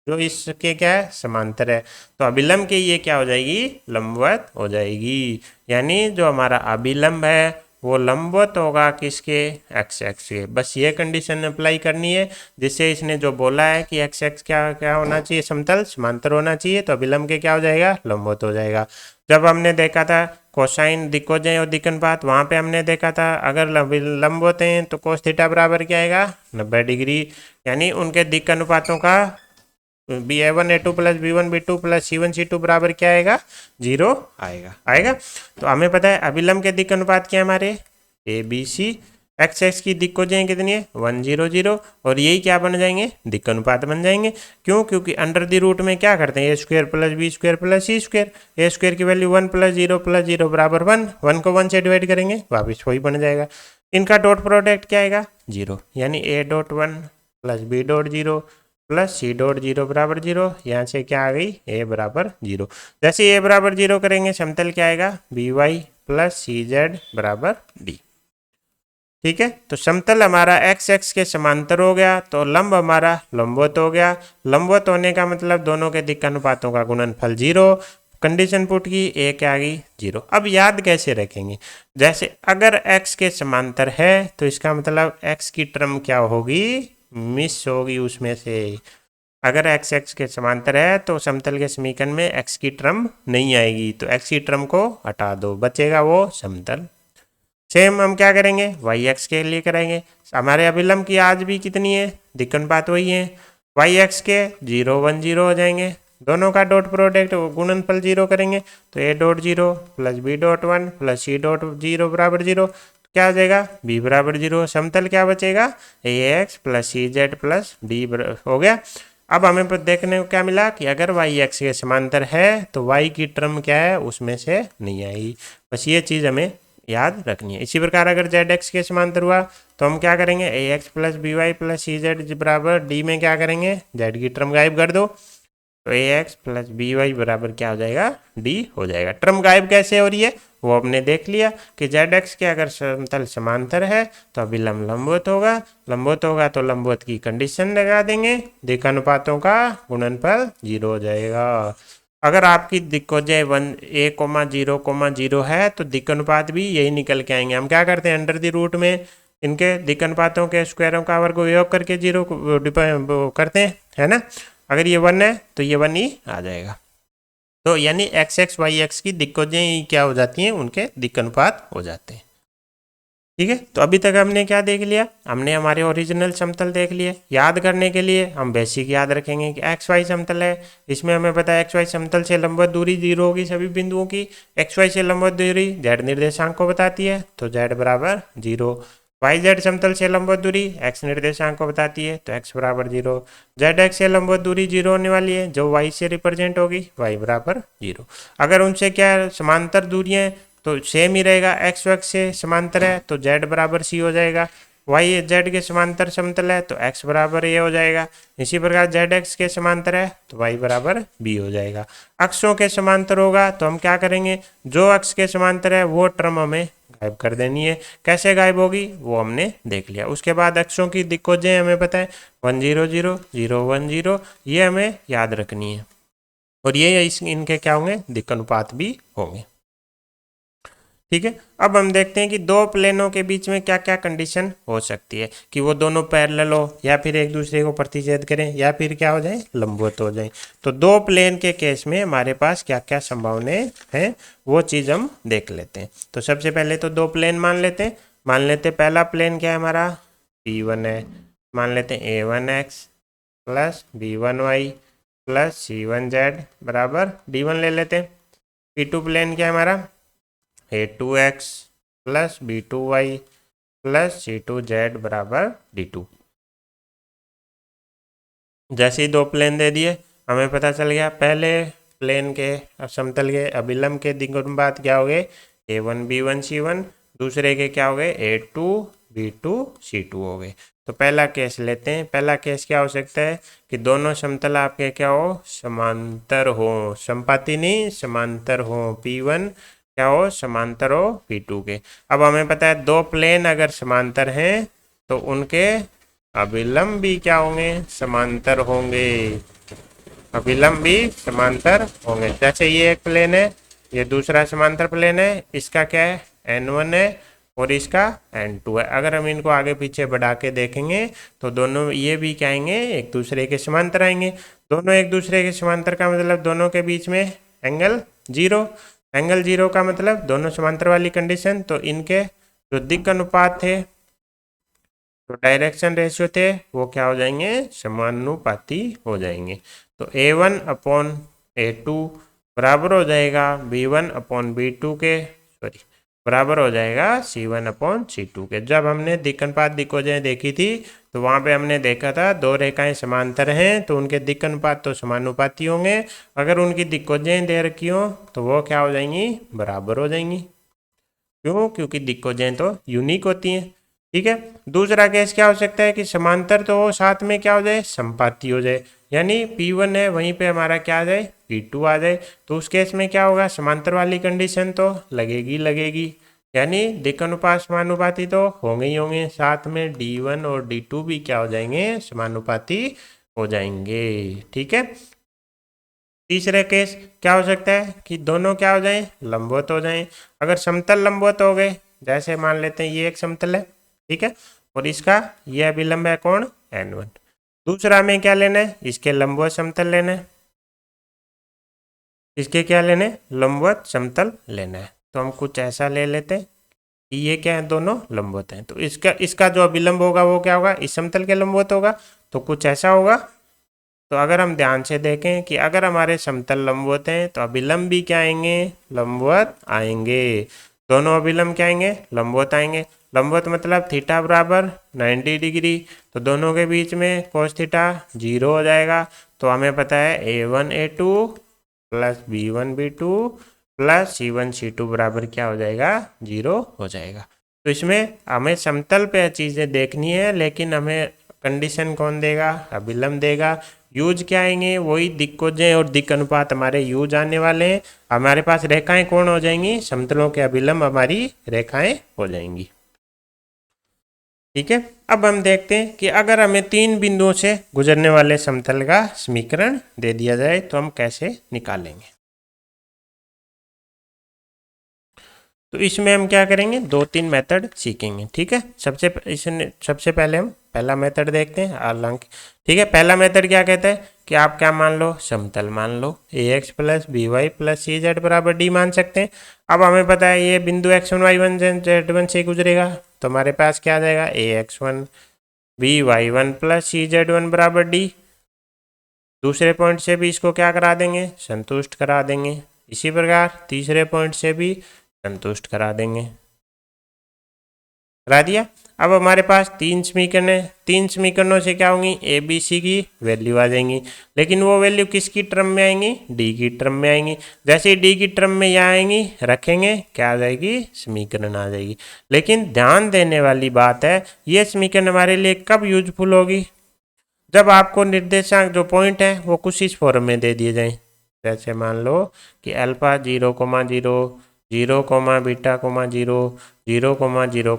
जो इसके क्या है? समांतर है, तो अभिलंब के ये क्या हो जाएगी? लंबवत हो जाएगी। यानी जो हमारा अभिलंब है वो लंबवत होगा किसके? एक्स एक्स के। बस ये कंडीशन अप्लाई करनी है जिससे इसने जो बोला है कि एक्स एक्स क्या क्या होना चाहिए? समतल समांतर होना चाहिए, तो अभिलंब के क्या हो जाएगा? लंबवत हो जाएगा। जब हमने देखा था कोसाइन दिक्कोजें और दिक् अनुपात, वहाँ पे हमने देखा था अगर लंबवत हैं तो कोस थीटा बराबर क्या आएगा? 90 डिग्री। यानी उनके दिक् अनुपातों का B1 A2 plus B1 B2 plus C1 C2 बराबर क्या आएगा? 0 आएगा। तो हमें पता है अभिलंब के दिक् अनुपात क्या है हमारे? ABC। एक्स एक्स की दिक्कोजें कितनी है? 1 0 0। और यही क्या बन जाएंगे? दिक् अनुपात बन जाएंगे। क्यों? क्योंकि अंडर द रूट में क्या करते हैं? A square plus b square plus c square. A square की वैल्यू 1 प्लस 0 बराबर 1। 1 को 1 से डिवाइड करेंगे वापिस वही बन जाएगा। इनका डॉट प्रोडक्ट क्या आएगा? 0। यानी A.1 plus B.0 plus C dot zero बराबर जीरो, यहाँ से क्या आ गई ए बराबर जीरो। जैसे ए बराबर जीरो करेंगे समतल क्या आएगा, बी वाई प्लस सी जेड बराबर डी। ठीक है, तो समतल हमारा एक्स एक्स के समांतर हो गया, तो लंब हमारा लंबवत हो गया। लंबवत होने का मतलब दोनों के दिक् अनुपातों का गुणनफल जीरो। कंडीशन पुट की, ए क्या आ गई जीरो। अब याद कैसे रखेंगे, जैसे अगर x के समांतर है तो इसका मतलब x की टर्म क्या होगी, मिस होगी उसमें से। अगर x x के समांतर है तो समतल के समीकरण में x की टर्म नहीं आएगी, तो x की टर्म को हटा दो, बचेगा वो समतल। सेम हम क्या करेंगे, वाई एक्स के लिए करेंगे। हमारे अभिलंब की आज भी कितनी है, दिक् अनुपात वही है। वाई एक्स के 0 1 0 हो जाएंगे, दोनों का डॉट प्रोडक्ट गुणनफल जीरो करेंगे, तो A dot zero plus B dot one plus C dot zero बराबर जीरो, क्या हो जाएगा बी बराबर जीरो। समतल क्या बचेगा, A x plus C Z plus D हो गया। अब हमें देखने को क्या मिला कि अगर वाई एक्स के समांतर है तो वाई की टर्म क्या है उसमें से नहीं आएगी। बस ये चीज़ हमें याद रखनी है। इसी प्रकार अगर जेड एक्स के समांतर हुआ तो हम क्या करेंगे, a x plus B Y plus C Z बराबर डी में क्या करेंगे, जेड की टर्म गायब कर दो, तो a x plus B Y बराबर क्या हो जाएगा, डी हो जाएगा। टर्म गायब कैसे हो रही है वो हमने देख लिया कि जेड एक्स के अगर समतल समांतर है तो अभिलंब लंबवत होगा, लंबवत होगा तो लंबवत की कंडीशन लगा देंगे, दिक् अनुपातों का गुणनफल जीरो हो जाएगा। अगर आपकी दिक्कोजय 1,0,0 है तो दिक् अनुपात भी यही निकल के आएंगे। हम क्या करते हैं, अंडर द रूट में इनके दिक् अनुपातों के स्क्वायरों का वर्ग योग करके जीरो करते हैं, है ना। अगर ये 1 है तो ये 1 ही आ जाएगा। तो यानी एक्स एक्स वाई एक्स की दिक्कोजय क्या हो जाती हैं, उनके दिक् अनुपात हो जाते हैं। ठीक है, तो अभी तक हमने क्या देख लिया, हमने हमारे ओरिजिनल समतल देख लिए। याद करने के लिए हम बेसिक याद रखेंगे कि एक्स वाई समतल है, इसमें हमें पता है एक्स वाई समतल से लंबवत दूरी जीरो होगी सभी बिंदुओं की। एक्स वाई से लंबवत दूरी जेड निर्देशांक को बताती है, तो जेड बराबर जीरो। वाई जेड समतल से लंबवत दूरी एक्स निर्देशांक को बताती है, तो एक्स बराबर जीरो। जेड एक्स से लंबवत दूरी जीरो होने वाली है, जो वाई से रिप्रेजेंट होगी, वाई बराबर जीरो। अगर उनसे क्या समांतर दूरियां तो सेम ही रहेगा, एक्स एक्स से समांतर है तो जेड बराबर सी हो जाएगा, वाई जेड के समांतर समतल है तो एक्स बराबर ए हो जाएगा। इसी प्रकार जेड एक्स के समांतर है तो वाई बराबर बी हो जाएगा। अक्षों के समांतर होगा तो हम क्या करेंगे, जो अक्ष के समांतर है वो टर्म हमें गायब कर देनी है। कैसे गायब होगी वो हमने देख लिया। उसके बाद अक्षों की दिक्कोजय हमें पता है 1 0 0 0 1 0, ये हमें याद रखनी है, और ये इनके क्या होंगे, दिक् अनुपात भी होंगे। ठीक है, अब हम देखते हैं कि दो प्लेनों के बीच में क्या क्या कंडीशन हो सकती है, कि वो दोनों पैरेलल हो, या फिर एक दूसरे को प्रतिच्छेद करें, या फिर क्या हो जाए, लंबवत हो जाए। तो दो प्लेन के केस में हमारे पास क्या क्या संभावनाएं हैं वो चीज़ हम देख लेते हैं। तो सबसे पहले तो दो प्लेन मान लेते हैं। मान लेते हैं पहला प्लेन क्या है हमारा, P1 है। मान लेते हैं A1x plus B1y plus C1z बराबर D1 ले लेते हैं। P2 प्लेन क्या है हमारा, A2x plus B2y plus C2z बराबर D2। जैसे ही दो प्लेन दे दिए हमें पता चल गया पहले प्लेन के समतल के अभिलंब के दिक् अनुपात क्या हो गए, A1 B1 C1, दूसरे के क्या हो गए, A2 B2 C2 हो गए। तो पहला केस लेते हैं। पहला केस क्या हो सकता है कि दोनों समतल आपके क्या हो, समांतर हो, समपाती नहीं समांतर हो। P1 क्या हो, समांतर हो P2 के। अब हमें पता है दो प्लेन अगर समांतर हैं तो उनके अभिलंब भी क्या होंगे, समांतर होंगे। अभिलंब भी समांतर होंगे। जैसे ये एक प्लेन है, ये दूसरा समांतर प्लेन है, इसका क्या है, N1 है और इसका N2 है। अगर हम इनको आगे पीछे बढ़ा के देखेंगे तो दोनों ये भी क्या आएंगे, एक दूसरे के समांतर आएंगे। दोनों एक दूसरे के समांतर का मतलब दोनों के बीच में एंगल जीरो। एंगल जीरो का मतलब दोनों समांतर वाली कंडीशन। तो इनके जो दिक् अनुपात थे, तो डायरेक्शन रेशियो थे, वो क्या हो जाएंगे, समानुपाती हो जाएंगे। तो A1 अपॉन A2 बराबर हो जाएगा B1 अपॉन B2 के, सॉरी बराबर हो जाएगा C1 अपॉन C2 के। जब हमने दिक् अनुपात दिक्कोजय देखी थी तो वहाँ पे हमने देखा था दो रेखाएं समांतर हैं तो उनके दिक् अनुपात तो समानुपाती होंगे। अगर उनकी दिक्कोजय दे रखी हो तो वो क्या हो जाएंगी, बराबर हो जाएंगी। क्यों, क्योंकि दिक्कोजय तो यूनिक होती हैं। ठीक है। दूसरा केस क्या हो सकता है कि समांतर तो हो, साथ में क्या हो जाए, समपाती हो जाए, यानी P1 है वहीं पे हमारा क्या आ जाए, P2 आ जाए। तो उस केस में क्या होगा, समांतर वाली कंडीशन तो लगेगी, यानी दिक् अनुपात समानुपाती तो होंगे ही होंगे, साथ में D1 और D2 भी क्या हो जाएंगे, समानुपाती हो जाएंगे। ठीक है। तीसरा केस क्या हो सकता है कि दोनों क्या हो जाएं, लंबवत हो जाएं। अगर समतल लंबवत हो गए, जैसे मान लेते हैं ये एक समतल है, ठीक है, और इसका ये अभिलंब है कौन, N1। दूसरा हमें क्या लेना है, इसके लंबवत समतल लेना है, इसके क्या लेने, लंबवत समतल लेना है। तो हम कुछ ऐसा ले लेते हैं कि ये क्या है, दोनों लंबवत हैं, तो इसका इसका जो अभिलंब होगा वो क्या होगा, इस समतल के लंबवत होगा। तो कुछ ऐसा होगा। तो अगर हम ध्यान से देखें कि अगर हमारे समतल लंबवत हैं तो अभिलंब भी क्या आएंगे, लंबवत आएंगे। दोनों अभिलंब क्या आएंगे, लंबवत आएंगे। लंबवत मतलब थीटा बराबर 90 डिग्री, तो दोनों के बीच में कोस थीटा 0 हो जाएगा। तो हमें पता है A1 A2 plus B1 B2 plus C1 C2 बराबर क्या हो जाएगा, 0 हो जाएगा। तो इसमें हमें समतल पे चीज़ें देखनी है, लेकिन हमें कंडीशन कौन देगा, अभिलंब देगा। यूज क्या आएंगे, वही दिक्कोजें और दिक् अनुपात हमारे यूज आने वाले हैं। हमारे पास रेखाएं कौन हो जाएंगी, समतलों के अभिलंब हमारी रेखाएं हो जाएंगी। ठीक है। अब हम देखते हैं कि अगर हमें 3 बिंदुओं से गुजरने वाले समतल का समीकरण दे दिया जाए तो हम कैसे निकालेंगे। तो इसमें हम क्या करेंगे, 2-3 मेथड सीखेंगे। ठीक है। सबसे पहले हम पहला मेथड देखते हैं, हालांकि ठीक है। पहला मेथड क्या कहता है कि आप क्या मान लो, समतल मान लो, ax plus B Y plus सी जेड बराबर डी मान सकते हैं। अब हमें पता है ये बिंदु x1 y1 z1 से गुजरेगा, तो हमारे पास क्या आ जाएगा, ax1 by1 प्लस सी जेड1 बराबर डी। दूसरे पॉइंट से भी इसको क्या करा देंगे, संतुष्ट करा देंगे। इसी प्रकार तीसरे पॉइंट से भी संतुष्ट करा देंगे, करा दिया। अब हमारे पास 3 समीकरण है, 3 समीकरणों से क्या होंगी, ए बी सी की वैल्यू आ जाएंगी। लेकिन वो वैल्यू किसकी टर्म में आएंगी, डी की टर्म में आएंगी। जैसे ही डी की टर्म में यहाँ आएंगी, रखेंगे, क्या आ जाएगी, समीकरण आ जाएगी। लेकिन ध्यान देने वाली बात है, ये समीकरण हमारे लिए कब यूजफुल होगी, जब आपको निर्देशांक जो पॉइंट है वो कुछ इस फॉर्म में दे दिए जाएं। जैसे मान लो कि अल्फा 0,0 0, बीटा 0 0,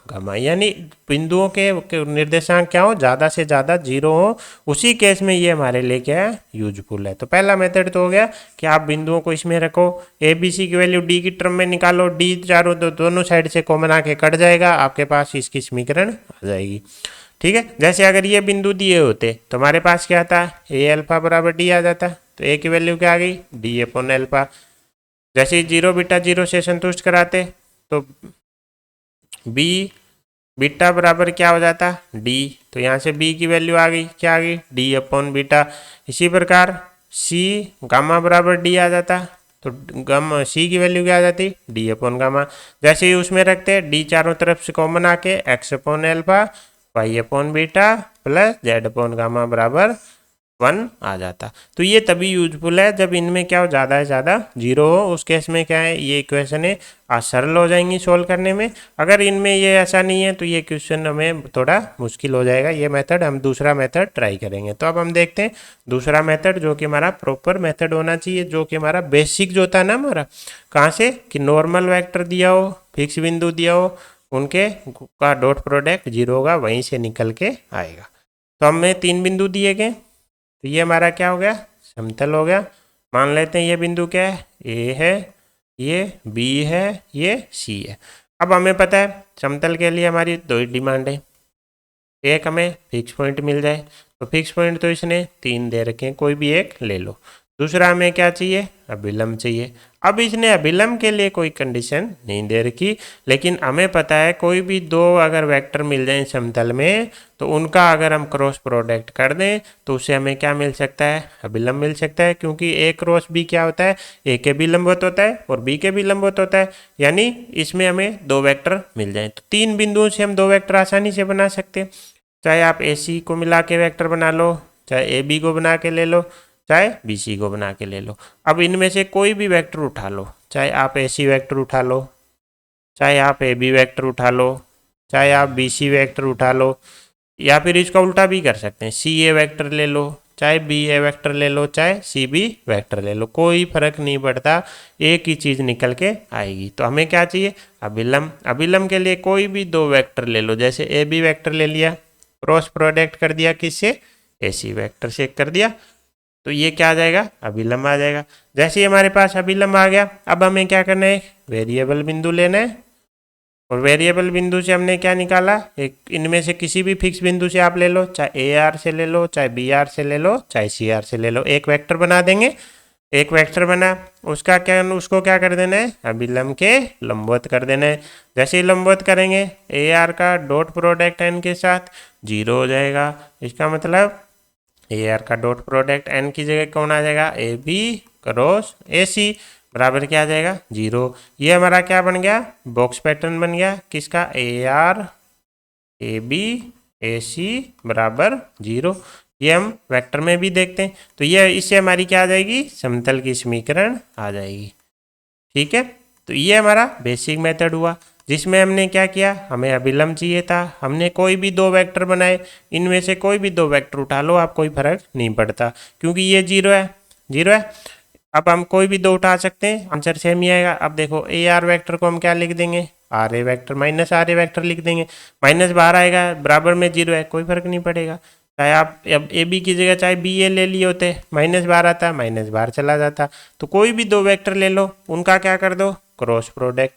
गामा, यानी बिंदुओं के निर्देशांक क्या हो, ज़्यादा से ज़्यादा 0 हो। उसी केस में ये हमारे लिए क्या है, यूजफुल है। तो पहला मेथड तो हो गया कि आप बिंदुओं को इसमें रखो, ए बी सी की वैल्यू डी की टर्म में निकालो, डी चारों दोनों साइड से कॉमन आके कट जाएगा, आपके पास इसकी समीकरण आ जाएगी। ठीक है। जैसे अगर ये बिंदु दिए होते तो हमारे पास क्या आता, ए अल्फा बराबर डी आ जाता, तो ए की वैल्यू क्या आ गई, डी अपॉन अल्फा। जैसे ही 0 बीटा 0 से संतुष्ट कराते तो बी बीटा बराबर क्या हो जाता, डी। तो यहाँ से बी की वैल्यू आ गई, क्या आ गई, डी अपॉन बीटा। इसी प्रकार सी गामा बराबर डी आ जाता, तो गामा सी की वैल्यू क्या आ जाती, डी अपॉन गामा। जैसे ही उसमें रखते डी चारों तरफ से कॉमन आके X upon alpha Y upon beta plus Z upon gamma बराबर 1 आ जाता। तो ये तभी यूजफुल है जब इनमें क्या हो, ज़्यादा से ज़्यादा 0 हो। उस केस में क्या है, ये इक्वेशन है आज सरल हो जाएंगी सोल्व करने में। अगर इनमें ये ऐसा नहीं है तो ये क्वेश्चन हमें थोड़ा मुश्किल हो जाएगा। ये मेथड हम दूसरा मेथड ट्राई करेंगे। तो अब हम देखते हैं दूसरा मेथड, जो कि हमारा प्रॉपर मेथड होना चाहिए, जो कि हमारा बेसिक जो होता है ना हमारा, कहाँ से कि नॉर्मल वेक्टर दिया हो, फिक्स बिंदु दिया हो, उनके का डॉट प्रोडक्ट 0 होगा, वहीं से निकल के आएगा। तो हमें 3 बिंदु दिए गए, तो ये हमारा क्या हो गया, समतल हो गया। मान लेते हैं ये बिंदु क्या है, ए है, ये बी है, ये सी है। अब हमें पता है समतल के लिए हमारी 2 ही डिमांड है, एक हमें फिक्स पॉइंट मिल जाए, तो फिक्स पॉइंट तो इसने 3 दे रखे हैं, कोई भी एक ले लो। दूसरा हमें क्या चाहिए, अभिलंब चाहिए। अब इसने अभिलंब के लिए कोई कंडीशन नहीं दे रखी, लेकिन हमें पता है कोई भी 2 अगर वेक्टर मिल जाए समतल में, तो उनका अगर हम क्रॉस प्रोडक्ट कर दें तो उससे हमें क्या मिल सकता है, अभिलंब मिल सकता है। क्योंकि ए क्रॉस बी क्या होता है, ए के भी लंबवत होता है और बी के भी लंबवत होता है, यानी इसमें हमें 2 वेक्टर मिल जाए। तो 3 बिंदुओं से हम 2 वेक्टर आसानी से बना सकते हैं। चाहे आप ए सी को मिला के वेक्टर बना लो, चाहे ए बी को बना के ले लो, चाहे बी सी को बना के ले लो। अब इनमें से कोई भी वेक्टर उठा लो, चाहे आप ए सी वेक्टर उठा लो, चाहे आप ए बी वेक्टर उठा लो, चाहे आप बी सी वेक्टर उठा लो, या फिर इसका उल्टा भी कर सकते हैं, सी ए वेक्टर ले लो, चाहे बी ए वेक्टर ले लो, चाहे सी बी वेक्टर ले लो, कोई फर्क नहीं पड़ता, एक ही चीज़ निकल के आएगी। तो हमें क्या चाहिए, अभिलम। अभिलम के लिए कोई भी दो वेक्टर ले लो, जैसे ए बी वेक्टर ले लिया, क्रॉस प्रोडक्ट कर दिया किससे, ए सी वेक्टर से कर दिया, तो ये क्या आ जाएगा, अभिलम आ जाएगा। जैसे ही हमारे पास अभिलम आ गया, अब हमें क्या करना है, वेरिएबल बिंदु लेना है, और वेरिएबल बिंदु से हमने क्या निकाला, एक इनमें से किसी भी फिक्स बिंदु से आप ले लो, चाहे ए आर से ले लो, चाहे बी आर से ले लो, चाहे सी आर से ले लो, एक वेक्टर बना देंगे। एक वेक्टर बना, उसका क्या, उसको क्या कर देना है, अभिलम के लंबवत कर देना है। जैसे ही लंबवत करेंगे, ए आर का डॉट प्रोडक्ट एन के साथ 0 हो जाएगा। इसका मतलब ए आर का डॉट प्रोडक्ट एन की जगह कौन आ जाएगा, ए बी क्रॉस ए सी बराबर क्या आ जाएगा, 0। ये हमारा क्या बन गया, बॉक्स पैटर्न बन गया किसका, ए आर ए बी ए सी बराबर 0। ये हम वेक्टर में भी देखते हैं, तो ये इससे हमारी क्या आ जाएगी, समतल की समीकरण आ जाएगी। ठीक है, तो ये हमारा बेसिक मेथड हुआ, जिसमें हमने क्या किया, हमें अभिलम चाहिए था, हमने कोई भी दो वेक्टर बनाए, इनमें से कोई भी दो वेक्टर उठा लो आप, कोई फर्क नहीं पड़ता, क्योंकि ये 0 है, 0 है। अब हम कोई भी दो उठा सकते हैं, आंसर सेम ही आएगा। अब देखो ए आर वेक्टर को हम क्या लिख देंगे, R A vector minus R A vector लिख देंगे, माइनस बाहर आएगा, बराबर में 0 है, कोई फर्क नहीं पड़ेगा। चाहे आप अब ए बी की जगह चाहे बी ए ले लिए होते, माइनस बाहर आता, माइनस बाहर चला जाता। तो कोई भी दो वेक्टर ले लो, उनका क्या कर दो, क्रॉस प्रोडक्ट,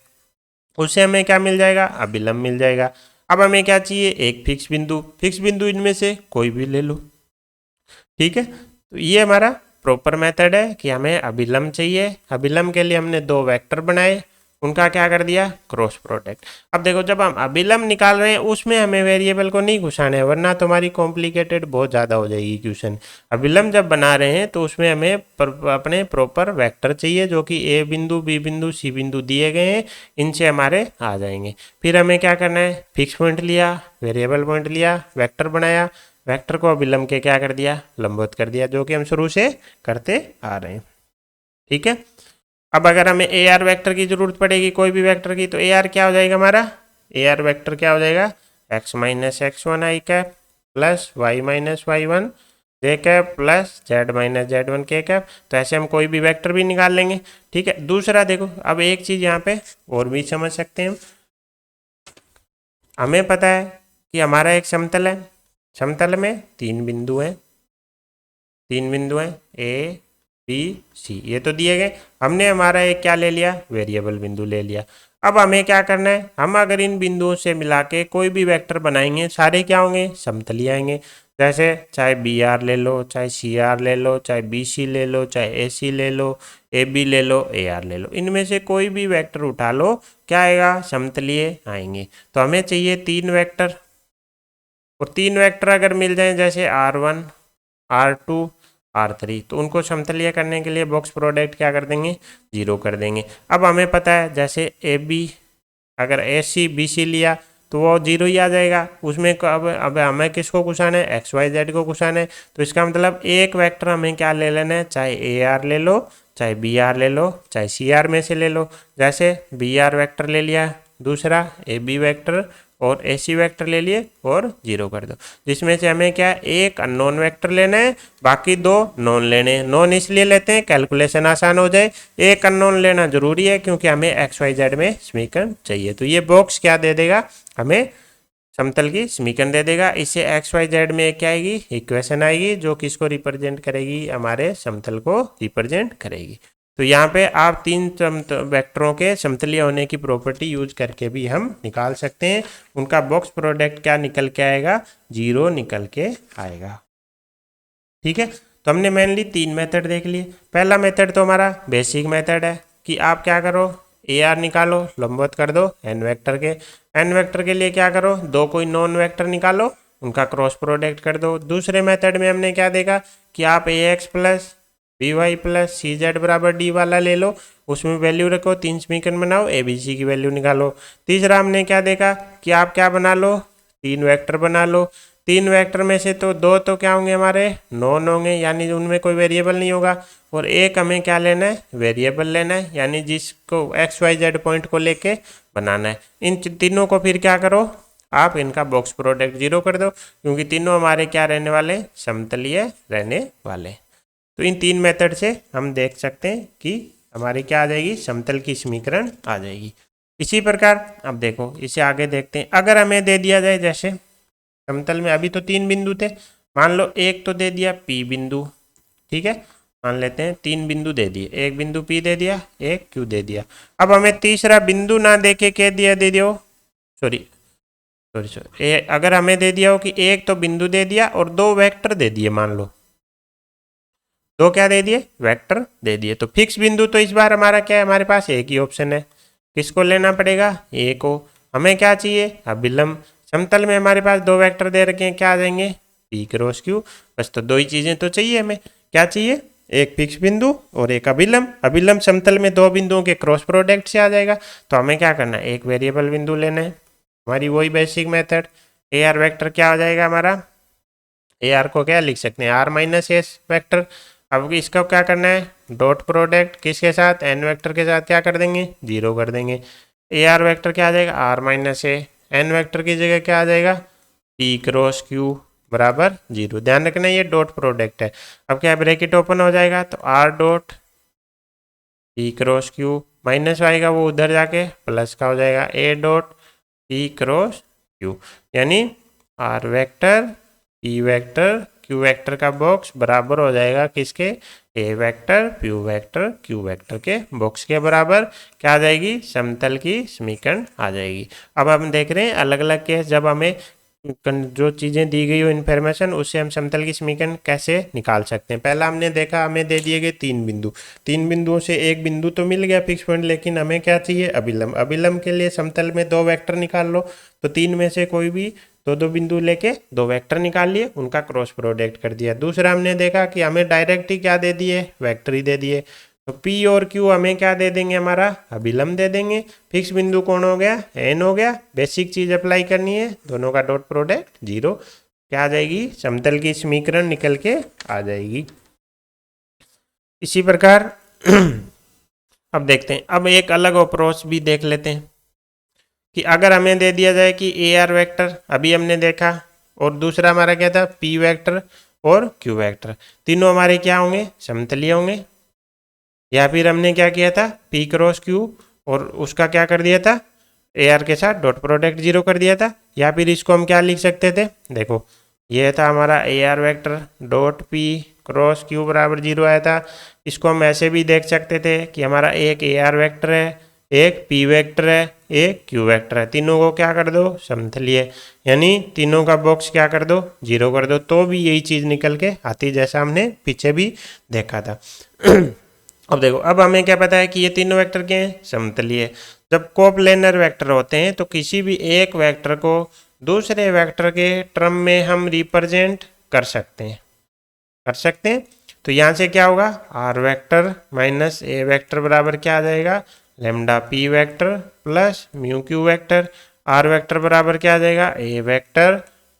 उससे हमें क्या मिल जाएगा, अभिलम मिल जाएगा। अब हमें क्या चाहिए, एक फिक्स बिंदु, फिक्स बिंदु इनमें से कोई भी ले लो। ठीक है, तो ये हमारा प्रॉपर मेथड है कि हमें अभिलम चाहिए। अभिलम के लिए हमने दो वेक्टर बनाए, उनका क्या कर दिया, क्रॉस प्रोडक्ट। अब देखो, जब हम अभिलम निकाल रहे हैं उसमें हमें वेरिएबल को नहीं घुसाना है, वरना तो हमारी कॉम्प्लिकेटेड बहुत ज़्यादा हो जाएगी क्वेश्चन। अभिलम जब बना रहे हैं तो उसमें हमें अपने प्रॉपर वेक्टर चाहिए, जो कि ए बिंदु बी बिंदु सी बिंदु दिए गए हैं, इनसे हमारे आ जाएंगे। फिर हमें क्या करना है, फिक्स पॉइंट लिया, वेरिएबल पॉइंट लिया, वेक्टर बनाया, वेक्टर को अभिलम के क्या कर दिया, लंबवत कर दिया, जो कि हम शुरू से करते आ रहे हैं। ठीक है, अब अगर हमें ए आर वैक्टर की जरूरत पड़ेगी, कोई भी वेक्टर की, तो ए आर क्या हो जाएगा हमारा, ए आर वैक्टर क्या हो जाएगा, x minus x one i cap plus y minus y one j cap plus Z minus z one के कैप। तो ऐसे हम कोई भी वेक्टर भी निकाल लेंगे। ठीक है, दूसरा देखो, अब एक चीज़ यहाँ पे और भी समझ सकते हैं, हमें पता है कि हमारा एक समतल है, समतल में तीन बिंदु हैं, तीन बिंदु हैं ए बी सी, ये तो दिए गए। हमने हमारा एक क्या ले लिया, वेरिएबल बिंदु ले लिया। अब हमें क्या करना है, हम अगर इन बिंदुओं से मिला के कोई भी वेक्टर बनाएंगे, सारे क्या होंगे, समतली आएंगे। जैसे चाहे बी आर ले लो, चाहे सी आर ले लो, चाहे बी सी ले लो, चाहे ए सी ले लो, ए बी ले लो, ए आर ले लो, इनमें से कोई भी वेक्टर उठा लो, क्या आएगा, समतलीय आएंगे। तो हमें चाहिए तीन वेक्टर, और तीन वेक्टर अगर मिल जाए, जैसे R1 R2 R3, तो उनको समतलीय करने के लिए बॉक्स प्रोडक्ट क्या कर देंगे, 0 कर देंगे। अब हमें पता है, जैसे ए बी अगर ए सी बी सी लिया तो वो 0 ही आ जाएगा। उसमें अब हमें किसको घुसाना है, एक्स वाई जेड को घुसाना है। तो इसका मतलब एक वेक्टर हमें क्या ले लेना है, चाहे ए आर ले लो, चाहे बी आर ले लो, चाहे सी आर में से ले लो। जैसे बी आर वैक्टर ले लिया, दूसरा ए बी वैक्टर और ए सी वैक्टर ले लिए और 0 कर दो, जिसमें से हमें क्या, एक अननोन वेक्टर लेना है, बाकी दो नॉन लेने हैं। नॉन इसलिए लेते हैं कैलकुलेशन आसान हो जाए, एक अननोन लेना जरूरी है क्योंकि हमें एक्स वाई जेड में समीकरण चाहिए। तो ये बॉक्स क्या दे देगा, हमें समतल की समीकरण दे देगा। इससे एक्स वाई जेड में क्या आएगी, इक्वेशन आएगी, जो किसको रिप्रेजेंट करेगी, हमारे समतल को रिप्रेजेंट करेगी। तो यहाँ पे आप तीन वेक्टरों के समतलीय होने की प्रॉपर्टी यूज करके भी हम निकाल सकते हैं। उनका बॉक्स प्रोडक्ट क्या निकल के आएगा, 0 निकल के आएगा। ठीक है, तो हमने मेनली तीन मेथड देख लिए। पहला मेथड तो हमारा बेसिक मेथड है कि आप क्या करो, ए आर निकालो, लंबवत कर दो एन वेक्टर के। एन वेक्टर के लिए क्या करो, दो कोई नॉन वेक्टर निकालो, उनका क्रॉस प्रोडक्ट कर दो। दूसरे मेथड में हमने क्या देखा कि आप a x plus B Y plus C Z बराबर डी वाला ले लो, उसमें वैल्यू रखो, तीन समीकरण बनाओ, ए बी सी की वैल्यू निकालो। तीसरा हमने क्या देखा कि आप क्या बना लो, तीन वेक्टर बना लो। तीन वेक्टर में से तो दो तो क्या होंगे, हमारे नॉन होंगे, यानी उनमें कोई वेरिएबल नहीं होगा, और एक हमें क्या लेना है, वेरिएबल लेना है, यानी जिसको एक्स वाई जेड पॉइंट को लेके बनाना है। इन तीनों को फिर क्या करो, आप इनका बॉक्स प्रोडक्ट 0 कर दो, क्योंकि तीनों हमारे क्या रहने वाले, समतलीय रहने वाले। तो इन 3 मेथड से हम देख सकते हैं कि हमारी क्या आ जाएगी, समतल की समीकरण आ जाएगी। इसी प्रकार अब देखो इसे आगे देखते हैं। अगर हमें दे दिया जाए, जैसे समतल में अभी तो 3 बिंदु थे, मान लो एक तो दे दिया P बिंदु, ठीक है, मान लेते हैं 3 बिंदु दे दिए, एक बिंदु P दे दिया, एक Q दे दिया। अब हमें तीसरा बिंदु ना देके क्या दिया, दे दियो, सॉरी अगर हमें दे दिया हो कि एक तो बिंदु दे दिया और 2 वेक्टर दे दिए, मान लो 2 क्या दे दिए, वेक्टर दे दिए, तो फिक्स बिंदु तो इस बार हमारा क्या है, हमारे पास एक ही ऑप्शन है, किसको लेना पड़ेगा, ए को। हमें क्या चाहिए, अभिलंब। समतल में हमारे पास 2 वेक्टर दे रखे हैं, क्या आ जाएंगे, P क्रॉस Q। बस तो 2 ही चीजें तो चाहिए हमें, क्या चाहिए, एक फिक्स बिंदु और एक अभिलंब। अभिलंब समतल में 2 बिंदुओं के क्रॉस प्रोडक्ट से आ जाएगा। तो हमें क्या करना है, एक वेरिएबल बिंदु लेना है, हमारी वही basic method. A R vector क्या हो जाएगा हमारा, ए आर को क्या लिख सकते हैं, आर माइनस एस वैक्टर। अब इसका क्या करना है, डॉट प्रोडक्ट किसके साथ, एन वेक्टर के साथ क्या कर देंगे, 0 कर देंगे। ए आर वेक्टर क्या आ जाएगा, R minus A, N vector की जगह क्या आ जाएगा, P क्रॉस Q बराबर 0। ध्यान रखना ये डॉट प्रोडक्ट है। अब क्या ब्रैकेट ओपन हो जाएगा, तो r dot P cross Q minus आएगा वो उधर जाके प्लस का हो जाएगा, a dot P cross Q, यानी r vector P vector Q vector का बॉक्स बराबर हो जाएगा किसके, a vector P vector Q vector के बॉक्स के बराबर क्या आ जाएगी, समतल की समीकरण आ जाएगी। अब हम देख रहे हैं अलग अलग केस, जब हमें जो चीज़ें दी गई हो इन्फॉर्मेशन, उससे हम समतल की समीकरण कैसे निकाल सकते हैं। पहला हमने देखा, हमें दे दिए गए 3 बिंदु, 3 बिंदुओं से एक बिंदु तो मिल गया फिक्स पॉइंट, लेकिन हमें क्या चाहिए, अभिलंब। अभिलंब के लिए समतल में 2 वेक्टर निकाल लो, तो 3 में से कोई भी 2 बिंदु लेके 2 वेक्टर निकाल लिए, उनका क्रॉस प्रोडक्ट कर दिया। दूसरा हमने देखा कि हमें डायरेक्ट ही क्या दे दिए, वेक्टर ही दे दिए, तो P और Q हमें क्या दे देंगे, हमारा अभिलंब दे देंगे। फिक्स बिंदु कौन हो गया, N हो गया। बेसिक चीज अप्लाई करनी है, दोनों का डॉट प्रोडक्ट 0, क्या आ जाएगी, समतल की समीकरण निकल के आ जाएगी। इसी प्रकार अब देखते हैं, अब एक अलग अप्रोच भी देख लेते हैं कि अगर हमें दे दिया जाए कि ए आर वेक्टर, अभी हमने देखा, और दूसरा हमारा क्या था, P वेक्टर और Q वेक्टर, तीनों हमारे क्या होंगे, समतलीय होंगे। या फिर हमने क्या किया था, P क्रॉस Q और उसका क्या कर दिया था, ए आर के साथ डॉट प्रोडक्ट 0 कर दिया था। या फिर इसको हम क्या लिख सकते थे, देखो ये था हमारा A R vector dot P cross Q बराबर 0 आया था। इसको हम ऐसे भी देख सकते थे कि हमारा एक ए आर वैक्टर है, एक P वेक्टर है, एक Q वेक्टर है, तीनों को क्या कर दो, समतलीय, यानी तीनों का बॉक्स क्या कर दो, 0 कर दो, तो भी यही चीज़ निकल के आती, जैसा हमने पीछे भी देखा था। अब देखो, अब हमें क्या पता है कि ये तीनों वेक्टर के हैं, समतलीय। जब कोप्लेनर वेक्टर होते हैं तो किसी भी एक वेक्टर को दूसरे वेक्टर के टर्म में हम रिप्रेजेंट कर सकते हैं, तो यहाँ से क्या होगा, r vector minus a vector बराबर क्या आ जाएगा, lambda P vector plus mu Q vector. R vector बराबर क्या आ जाएगा, a vector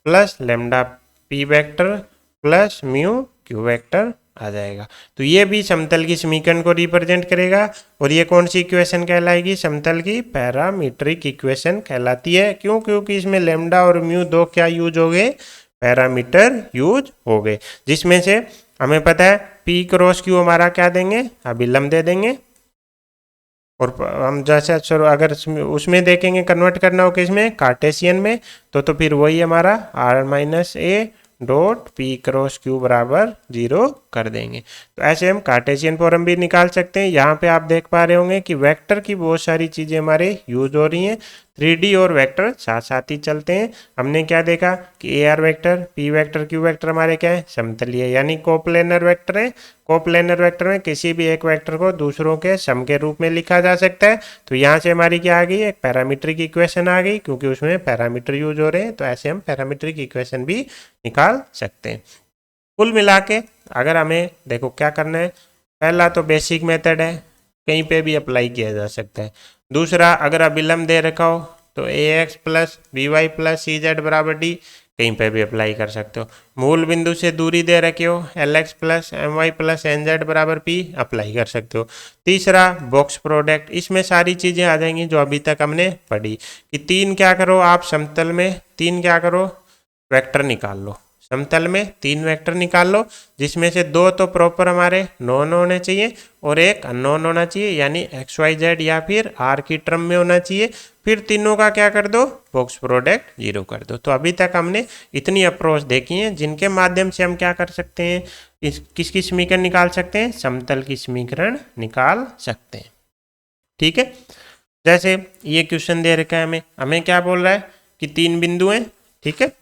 plus lambda P vector plus mu Q vector आ जाएगा। तो ये भी समतल की समीकरण को रिप्रेजेंट करेगा, और ये कौन सी इक्वेशन कहलाएगी, समतल की पैरामीट्रिक इक्वेशन कहलाती है। क्यों, क्योंकि इसमें लेमडा और म्यू दो क्या यूज हो गए, पैरामीटर यूज हो गए, जिसमें से हमें पता है P क्रॉस Q हमारा क्या देंगे, अभिलंब दे देंगे। और हम जैसे चलो अगर उसमें देखेंगे कन्वर्ट करना हो किसमें, कार्टेशियन में, तो फिर वही हमारा R minus A dot P cross Q बराबर 0 कर देंगे। तो ऐसे हम कार्टेशियन फॉर्म भी निकाल सकते हैं। यहाँ पे आप देख पा रहे होंगे कि वेक्टर की बहुत सारी चीज़ें हमारे यूज हो रही हैं, 3D और वेक्टर साथ साथ ही चलते हैं। हमने क्या देखा कि A R vector, P vector, Q vector हमारे क्या है, समतलीय, यानी कोप्लेनर वेक्टर है। कोप्लेनर वेक्टर में किसी भी एक वेक्टर को दूसरों के सम के रूप में लिखा जा सकता है। तो यहाँ से हमारी क्या आ गई, एक पैरामीट्रिक इक्वेशन आ गई, क्योंकि उसमें पैरामीटर यूज हो रहे हैं। तो ऐसे हम पैरामीट्रिक इक्वेशन भी निकाल सकते हैं। कुल मिला के अगर हमें देखो क्या करना है, पहला तो बेसिक मेथड है, कहीं पे भी अप्लाई किया जा सकता है। दूसरा, अगर अभिलंब दे रखा हो तो ax plus B Y plus सी जेड बराबर डी, कहीं पे भी अप्लाई कर सकते हो। मूल बिंदु से दूरी दे रखे हो LX plus MY plus NZ बराबर P, अप्लाई कर सकते हो। तीसरा बॉक्स प्रोडक्ट, इसमें सारी चीज़ें आ जाएंगी जो अभी तक हमने पढ़ी कि तीन क्या करो आप समतल में, तीन क्या करो वेक्टर निकाल लो, समतल में तीन वेक्टर निकाल लो, जिसमें से दो तो प्रॉपर हमारे नॉन होने चाहिए और एक अननोन होना चाहिए, यानी XYZ या फिर R की टर्म में होना चाहिए। फिर तीनों का क्या कर दो, बॉक्स प्रोडक्ट 0 कर दो। तो अभी तक हमने इतनी अप्रोच देखी है जिनके माध्यम से हम क्या कर सकते हैं, किसकी समीकरण निकाल सकते हैं, समतल की समीकरण निकाल सकते हैं। ठीक है, जैसे ये क्वेश्चन दे रखा है हमें क्या बोल रहा है कि तीन बिंदु हैं, ठीक है,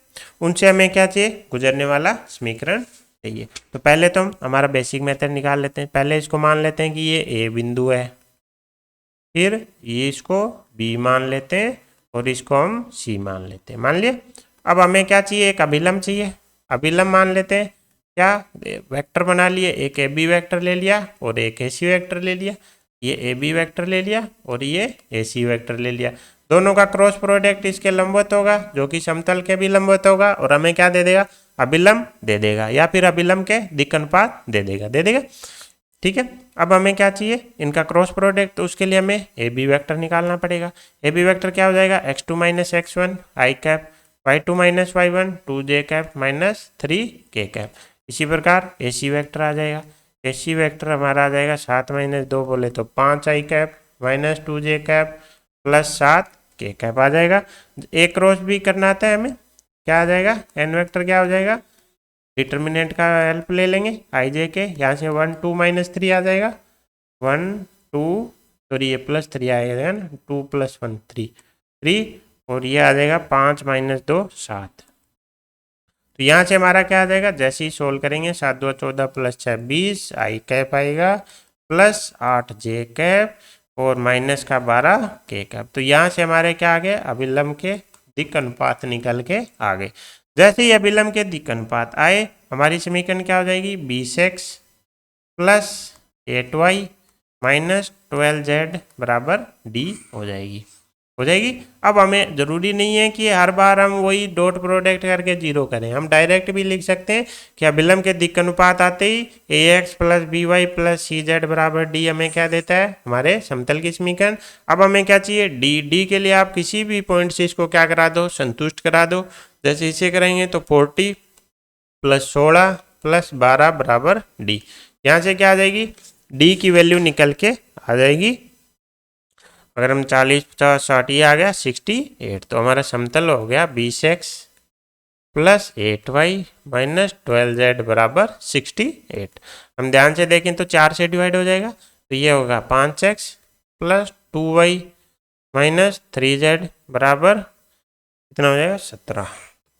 उनसे हमें क्या चाहिए, गुजरने वाला समीकरण चाहिए। तो पहले तो हम हमारा बेसिक मेथड निकाल लेते हैं। पहले इसको मान लेते हैं कि ये ए बिंदु है, फिर ये इसको बी मान लेते हैं और इसको हम सी मान लेते हैं, मान लिया। अब हमें क्या चाहिए, एक अभिलंब चाहिए, अभिलंब मान लेते हैं। क्या वेक्टर बना लिए, एक ए बी वैक्टर ले लिया और एक ए सी वैक्टर ले लिया, ये ए बी वैक्टर ले लिया और ये ए सी वैक्टर ले लिया। दोनों का क्रॉस प्रोडक्ट इसके लंबवत होगा जो कि समतल के भी लंबवत होगा और हमें क्या दे देगा, अभिलंब दे देगा या फिर अभिलंब के दिक् अनुपात दे देगा। ठीक है, अब हमें क्या चाहिए, इनका क्रॉस प्रोडक्ट, तो उसके लिए हमें ए बी वैक्टर निकालना पड़ेगा। ए बी वैक्टर क्या हो जाएगा, x2 माइनस x1 आई cap, y2 minus y1 2j cap minus 3k cap. इसी प्रकार ए सी वैक्टर आ जाएगा, ए सी वैक्टर हमारा आ जाएगा 7 माइनस 2 बोले तो 5 i cap minus 2j cap plus 7k cap आ जाएगा। एक क्रॉस भी करना आता है हमें, क्या आ जाएगा, एन वैक्टर क्या हो जाएगा, डिटर्मिनेंट का हेल्प ले लेंगे आई जे के, यहाँ से 1 2 माइनस 3 आ जाएगा, 1 2 सॉरी ये प्लस 3 आएगा ना, 2 प्लस 1 3 और ये आ जाएगा 5 माइनस 2 7। तो यहाँ से हमारा क्या आ जाएगा, जैसे ही सोल्व करेंगे 7 2 14 प्लस 6 20 आई कैप आएगा प्लस 8 जे कैप और माइनस का 12 के कैप। तो यहाँ से हमारे क्या आ गए, अभिलंब के दिक् अनुपात निकल के आ गए। जैसे ही अभिलंब के दिक् अनुपात आए हमारी समीकरण क्या हो जाएगी, 20x plus 8y minus 12z बराबर d हो जाएगी। अब हमें जरूरी नहीं है कि हर बार हम वही डॉट प्रोडक्ट करके 0 करें, हम डायरेक्ट भी लिख सकते हैं कि अभिलंब के दिक् अनुपात आते ही ax plus by plus cz बराबर d हमें क्या देता है, हमारे समतल की समीकरण। अब हमें क्या चाहिए, d के लिए आप किसी भी पॉइंट से इसको क्या करा दो, संतुष्ट करा दो। जैसे इसे करेंगे तो 40 प्लस 16 प्लस 12 बराबर डी, यहाँ से क्या आ जाएगी, डी की वैल्यू निकल के आ जाएगी। अगर हम 40 50 60 ये आ गया 68, तो हमारा समतल हो गया 20x plus 8y minus 12z बराबर 68। हम ध्यान से देखें तो 4 से डिवाइड हो जाएगा, तो ये होगा 5x plus 2y minus 3z बराबर कितना हो जाएगा 17।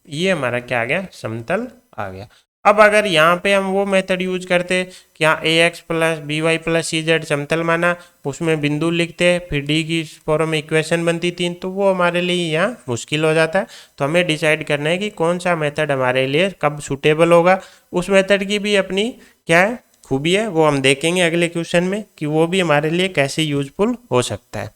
ये हमारा क्या आ गया, समतल आ गया। अब अगर यहाँ पे हम वो मेथड यूज करते कि यहाँ ax plus B Y plus सी जेड समतल माना, उसमें बिंदु लिखते फिर डी की फॉर्म में इक्वेशन बनती थी, तो वो हमारे लिए यहाँ मुश्किल हो जाता है। तो हमें डिसाइड करना है कि कौन सा मेथड हमारे लिए कब सूटेबल होगा। उस मेथड की भी अपनी क्या है, खूबी है, वो हम देखेंगे अगले क्वेश्चन में कि वो भी हमारे लिए कैसे यूजफुल हो सकता है।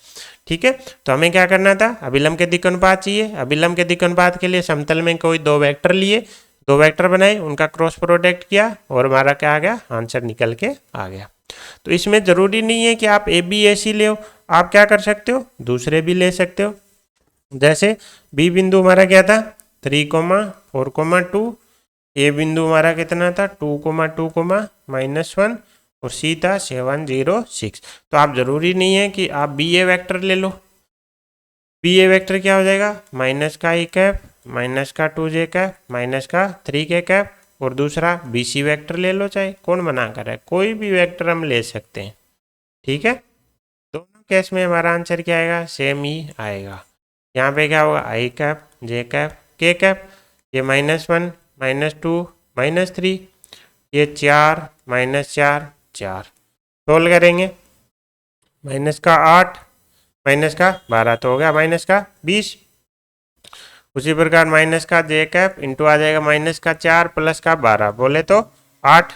ठीक है, तो हमें क्या करना था, अभिलंब के दिक् अनुपात चाहिए। अभिलंब के दिक् अनुपात के लिए समतल में कोई दो वेक्टर लिए, दो वेक्टर बनाए, उनका क्रॉस प्रोडक्ट किया और हमारा क्या आ गया, आंसर निकल के आ गया। तो इसमें ज़रूरी नहीं है कि आप ए बी ए सी ले, आप क्या कर सकते हो, दूसरे भी ले सकते हो। जैसे बी बिंदु हमारा क्या था 3,4,2, ए बिंदु हमारा कितना था 2,2,-1 और सी था 7,0,6। तो आप जरूरी नहीं है कि आप बी ए वैक्टर ले लो। बी ए वैक्टर क्या हो जाएगा, माइनस का ई कैप माइनस का 2j कैप माइनस का 3k कैप, और दूसरा बी सी वैक्टर ले लो, चाहे कौन बना कर है, कोई भी वैक्टर हम ले सकते हैं। ठीक है, दोनों केस में हमारा आंसर क्या आएगा, सेम ही आएगा। यहाँ पे क्या होगा, आई कैप जे कैप के कैप, ये -1 -2 -3, ये 4 -4 4, सोल्व करेंगे माइनस का 8 माइनस का 12 तो हो गया माइनस का 20। उसी प्रकार माइनस का जे कैप इंटू आ जाएगा माइनस का 4 प्लस का 12 बोले तो 8।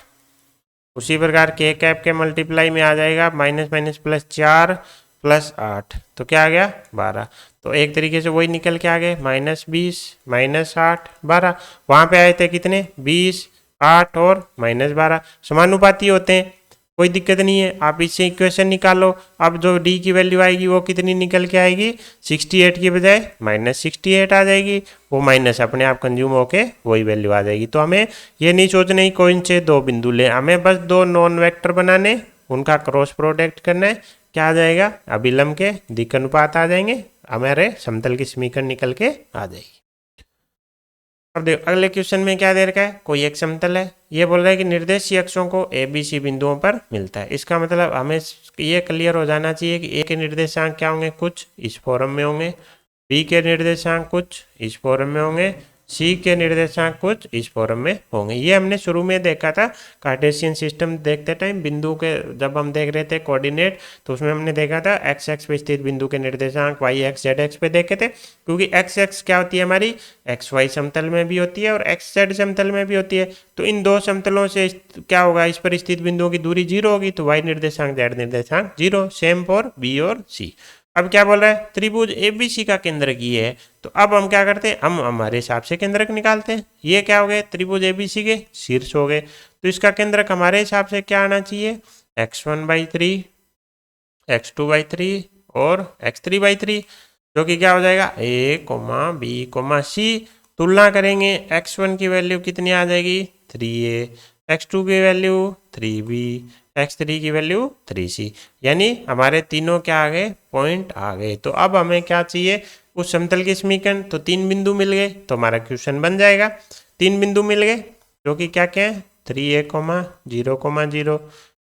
उसी प्रकार के कैप के मल्टीप्लाई में आ जाएगा माइनस माइनस प्लस 4 प्लस 8, तो क्या आ गया 12। तो एक तरीके से वही निकल के आ गए -20 -8 12। वहाँ पे आए थे कितने 20 8 और -12, समानुपाती होते हैं, कोई दिक्कत नहीं है। आप इससे इक्वेशन निकालो। अब जो डी की वैल्यू आएगी वो कितनी निकल के आएगी 68 की बजाय -68 आ जाएगी। वो माइनस अपने आप कंज्यूम होके वही वैल्यू आ जाएगी। तो हमें ये नहीं सोचना ही कौन से दो बिंदु ले, हमें बस दो नॉन वेक्टर बनाने, उनका क्रॉस प्रोडक्ट करना है। क्या आ जाएगा अभिलंब के दिक् अनुपात आ जाएंगे, हमारे समतल की समीकरण निकल के आ जाएगी। अब देखो अगले क्वेश्चन में क्या दे रखा है, कोई एक समतल है, ये बोल रहा है कि निर्देशीय अक्षों को ए बी सी बिंदुओं पर मिलता है। इसका मतलब हमें ये क्लियर हो जाना चाहिए कि ए के निर्देशांक क्या होंगे, कुछ इस फॉर्म में होंगे, बी के निर्देशांक कुछ इस फॉर्म में होंगे, सी के निर्देशांक कुछ इस फॉर्म में होंगे। ये हमने शुरू में देखा था कार्टेशियन सिस्टम देखते टाइम, बिंदु के जब हम देख रहे थे कोऑर्डिनेट, तो उसमें हमने देखा था एक्स एक्स पे स्थित बिंदु के निर्देशांक वाई एक्स जेड एक्स पे देखे थे। क्योंकि एक्स एक्स क्या होती है हमारी, एक्स वाई समतल में भी होती है और एक्स जेड समतल में भी होती है। तो इन दो समतलों से क्या होगा, इस पर स्थित बिंदुओं की दूरी 0 होगी, तो वाई निर्देशांक जेड निर्देशांक 0, सेम फॉर बी और सी। अब क्या बोल रहा है, त्रिभुज एबीसी का केंद्रक ये है। तो अब हम क्या करते हैं, हम हमारे हिसाब से केंद्रक निकालते हैं। ये क्या हो गए, त्रिभुज एबीसी के शीर्ष हो गए। तो इसका केंद्रक हमारे हिसाब से क्या आना चाहिए, x1/3 x2/3 और x3/3, जो कि क्या हो जाएगा a, b, c। तुलना करेंगे, x1 की वैल्यू कितनी आ जाएगी 3a, x2 की वैल्यू 3b, x3 की वैल्यू 3c, यानी हमारे तीनों क्या आ गए, पॉइंट आ गए। तो अब हमें क्या चाहिए, उस समतल की समीकरण। तो 3 बिंदु मिल गए, तो हमारा क्वेश्चन बन जाएगा। 3 बिंदु मिल गए जो कि क्या क्या है, 3a, 0,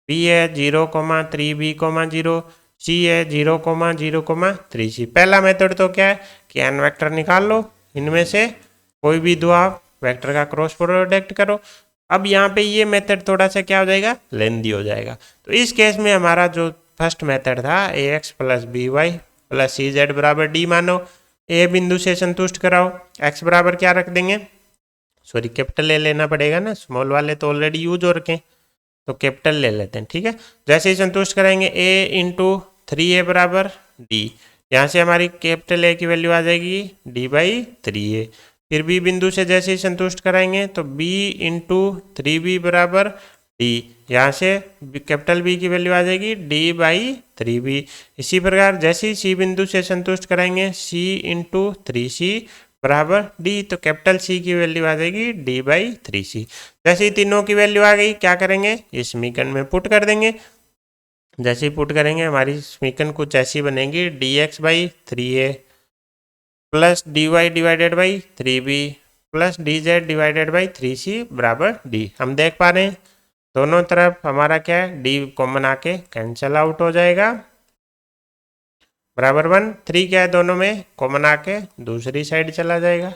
b है 0, 3b, 0, c है 0, 0, 3c। पहला मेथड तो क्या है कि एन वेक्टर निकाल लो, इनमें से कोई भी दो आप वेक्टर का क्रॉस प्रोडक्ट करो। अब यहाँ पे ये मेथड थोड़ा सा क्या हो जाएगा, लेंदी हो जाएगा। तो इस केस में हमारा जो फर्स्ट मेथड था a x plus B Y plus C Z बराबर डी मानो, ए बिंदु से संतुष्ट कराओ, एक्स बराबर क्या रख देंगे, सॉरी कैपिटल ले लेना पड़ेगा ना, स्मॉल वाले तो ऑलरेडी यूज हो रखे हैं, तो कैपिटल ले लेते हैं, ठीक है। जैसे ही संतुष्ट कराएंगे ए इंटू 3a बराबर डी, यहाँ से हमारी कैपिटल ए की वैल्यू आ जाएगी d/3a। फिर बी बिंदु से जैसे ही संतुष्ट कराएंगे तो b इंटू 3b बराबर डी, यहाँ से कैपिटल बी की वैल्यू आ जाएगी d/3b। इसी प्रकार जैसे ही सी बिंदु से संतुष्ट कराएंगे c इंटू 3c बराबर डी, तो कैपिटल सी की वैल्यू आ जाएगी d/3c। जैसे ही तीनों की वैल्यू आ गई, क्या करेंगे, इस समीकरण में पुट कर देंगे। जैसे ही पुट करेंगे हमारी समीकरण कुछ ऐसी बनेगी, dx/3a plus dy/3b plus dz/3c बराबर d। हम देख पा रहे हैं दोनों तरफ हमारा क्या है, d कॉमन आके कैंसिल आउट हो जाएगा, बराबर 1। 3 क्या है, दोनों में कॉमन आके दूसरी साइड चला जाएगा।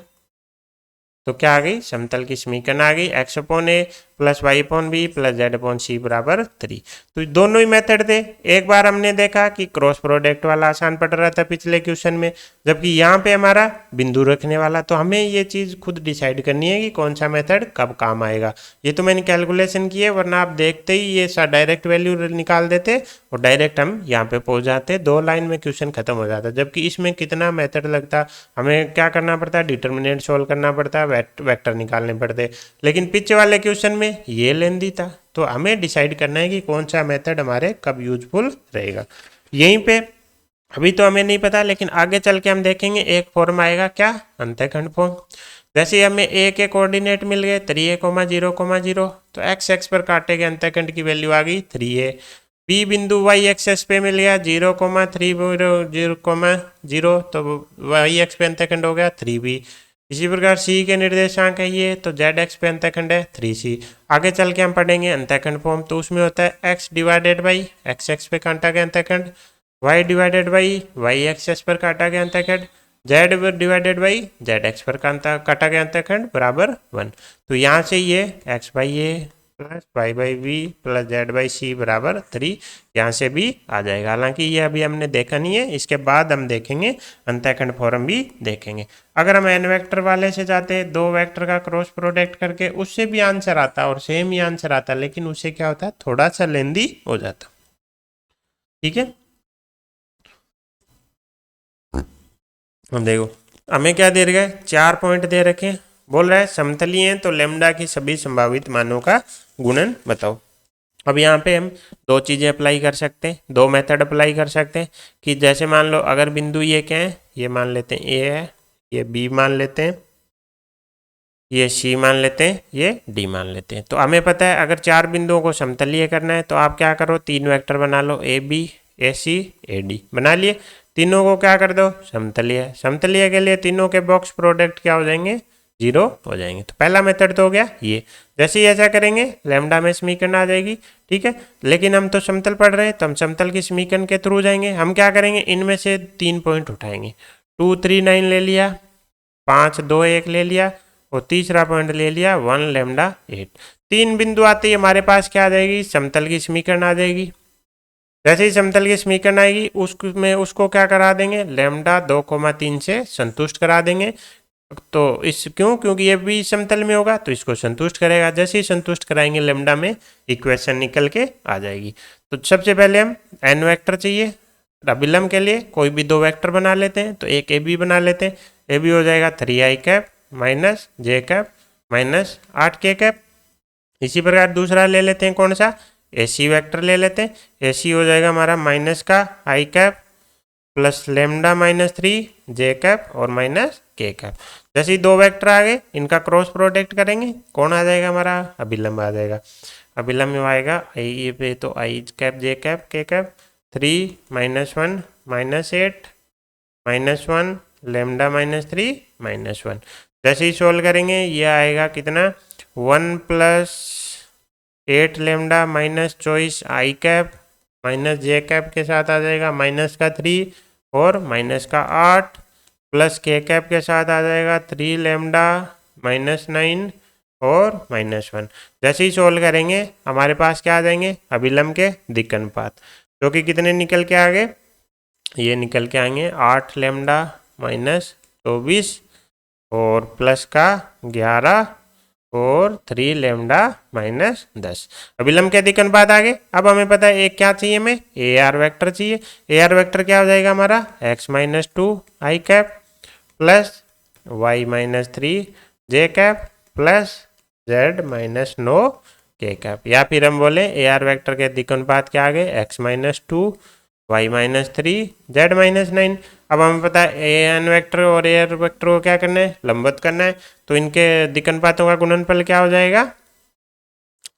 तो क्या आ गई, समतल की समीकरण आ गई, x/a plus y/b plus z/c बराबर 3। तो दोनों ही मेथड थे। एक बार हमने देखा कि क्रॉस प्रोडक्ट वाला आसान पड़ रहा था पिछले क्वेश्चन में, जबकि यहाँ पे हमारा बिंदु रखने वाला। तो हमें ये चीज़ खुद डिसाइड करनी है कि कौन सा मेथड कब काम आएगा। ये तो मैंने कैलकुलेशन की है, वरना आप देखते ही ये डायरेक्ट वैल्यू निकाल देते और डायरेक्ट हम यहाँ पे पहुँच जाते, 2 लाइन में क्वेश्चन खत्म हो जाता। जबकि इसमें कितना मेथड लगता, हमें क्या करना पड़ता है, डिटर्मिनेंट सोल्व करना पड़ता है, वेक्टर निकालने पड़ते। लेकिन पीछे वाले क्वेश्चन में ये लेंदी था, तो हमें डिसाइड करना है कि कौन सा मेथड हमारे कब यूजफुल रहेगा। यहीं पे अभी तो हमें नहीं पता, लेकिन आगे चल के हम देखेंगे एक फॉर्म आएगा, क्या, अंतःखंड फॉर्म। जैसे हमें ए के कोऑर्डिनेट मिल गए 3a, 0, 0, तो एक्स एक्स पर काटे गए अंतःखंड की वैल्यू आ गई 3a। बी बिंदु वाई एक्सेस पे मिल गया 0, 3, 0, तो वाई एक्स पे अंतःखंड हो गया 3b। इसी प्रकार सी के निर्देशांक है ये, तो जेड एक्स पे अंतःखंड है 3c। आगे चल के हम पढ़ेंगे अंतःखंड फॉर्म, तो उसमें होता है x divided by X axis पे काटा गया अंतःखंड, y divided by Y axis पर काटा गया अंतःखंड, z divided by Z axis पर काटा गया अंतःखंड बराबर 1। तो यहाँ से ये x/a plus y/b plus z/c बराबर 3, यहाँ से भी आ जाएगा। हालांकि ये अभी हमने देखा नहीं है, इसके बाद हम देखेंगे अंतःखंड फॉर्म भी देखेंगे। अगर हम एन वेक्टर वाले से जाते हैं, 2 वेक्टर का क्रॉस प्रोडक्ट करके, उससे भी आंसर आता और सेम ही आंसर आता, लेकिन उससे क्या होता है, थोड़ा सा लेंदी हो जाता, ठीक है। हम देखो हमें क्या दे रखा है, 4 पॉइंट दे रखे हैं, बोल रहा है समतलीय हैं तो लैम्डा की सभी संभावित मानों का गुणन बताओ। अब यहाँ पे हम दो चीज़ें अप्लाई कर सकते हैं, दो मेथड अप्लाई कर सकते हैं कि जैसे मान लो अगर बिंदु ये क्या है, ये मान लेते हैं ए है, ये बी मान लेते हैं, ये सी मान लेते हैं, ये डी मान लेते हैं। तो हमें पता है अगर 4 बिंदुओं को समतलीय करना है तो आप क्या करो, 3 वेक्टर बना लो, A B A C A D बना लिए, तीनों को क्या कर दो समतलीय। समतलीय के लिए तीनों के बॉक्स प्रोडक्ट क्या हो जाएंगे, 0 हो जाएंगे। तो पहला मेथड तो हो गया ये। जैसे ही ऐसा करेंगे लैम्डा में समीकरण आ जाएगी, ठीक है। लेकिन हम तो समतल पढ़ रहे हैं तो हम समतल की समीकरण के थ्रू जाएंगे। हम क्या करेंगे, इनमें से 3 पॉइंट उठाएंगे, 2 3 9 ले लिया, 5 2 1 ले लिया और तीसरा पॉइंट ले लिया 1 लैम्डा 8। 3 बिंदु आते ही हमारे पास क्या आ जाएगी, समतल की समीकरण आ जाएगी। जैसे ही समतल की समीकरण आएगी उसमें उसको क्या करा देंगे, लैम्डा 2,3 से संतुष्ट करा देंगे। तो इस क्योंकि ये भी समतल में होगा तो इसको संतुष्ट करेगा। जैसे ही संतुष्ट कराएंगे लैम्डा में इक्वेशन निकल के आ जाएगी। तो सबसे पहले हम एन वेक्टर चाहिए, अभिलंब के लिए कोई भी 2 वेक्टर बना लेते हैं। तो एक ए बी बना लेते हैं, ए बी हो जाएगा 3i कैप माइनस जे कैप माइनस 8k कैप। इसी प्रकार दूसरा ले लेते हैं, कौन सा, ए सी वैक्टर ले लेते हैं। ए सी हो जाएगा हमारा माइनस का आई cap plus lambda minus 3 J cap और माइनस के कैप। जैसे ही 2 वेक्टर आ गए इनका क्रॉस प्रोडक्ट करेंगे, कौन आ जाएगा हमारा, अभिलंब आ जाएगा। अभिलंब में आएगा आई पे तो आई कैप जे कैप के कैप 3 -1 -8 -1 लेमडा माइनस 3 -1। जैसे ही सोल्व करेंगे ये आएगा कितना, 1 + 8 लेमडा माइनस 24 आई कैप माइनस जे कैप के साथ आ जाएगा माइनस का 3 और माइनस का 8 प्लस के कैप के साथ आ जाएगा 3 लेमडा -9 और -1। जैसे ही सोल्व करेंगे हमारे पास क्या आ जाएंगे, अभिलंब के दिक् अनुपात, जो कि कितने निकल के आ गए, ये निकल के आएंगे 8 लेमडा माइनस 24 और प्लस का 11 और 3 लेमडा माइनस 10। अभिलंब के दिक् अनुपात आ गए। अब हमें पता है एक क्या चाहिए, हमें ए आर वैक्टर चाहिए। ए आर वैक्टर क्या हो जाएगा हमारा, x-2 आई कैप प्लस y-3 जे कैप प्लस z-9 के कैप। या फिर हम बोले ए आर वैक्टर के दिक् अनुपात क्या आ गए, x-2 y-3 z-9। अब हमें पता है ए एन वैक्टर और ए आर वैक्टर को क्या करना है, लंबवत करना है। तो इनके दिक् अनुपातों का गुणनफल क्या हो जाएगा,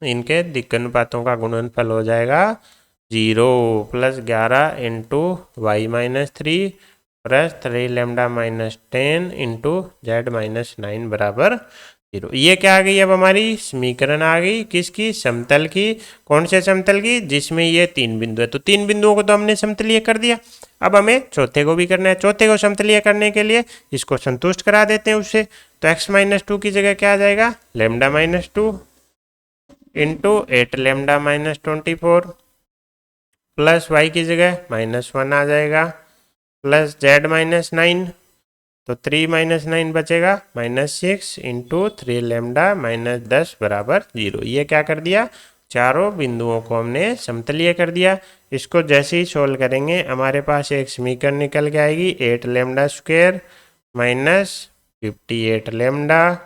इनके दिक् अनुपातों का गुणनफल हो जाएगा 0 + 11 × y-3 प्लस 3 लेमडा -10 × z-9 बराबर 0। ये क्या आ गई, अब हमारी समीकरण आ गई किसकी, समतल की। कौन से समतल की, जिसमें ये 3 बिंदु है। तो 3 बिंदुओं को तो हमने समतलीय कर दिया। अब हमें चौथे को भी करना है। चौथे को समतलीय करने के लिए इसको संतुष्ट करा देते हैं उससे। तो x-2 की जगह क्या आ जाएगा, लेमडा -2 × 8 लेमडा -24 प्लस y की जगह -1 आ जाएगा प्लस z-9। तो 3 -9 बचेगा -6 × 3 लेमडा -10 बराबर 0। ये क्या कर दिया, चारों बिंदुओं को हमने समतलीय कर दिया। इसको जैसे ही सोल्व करेंगे हमारे पास एक समीकरण निकल के आएगी, 8 lambda square minus 58 lambda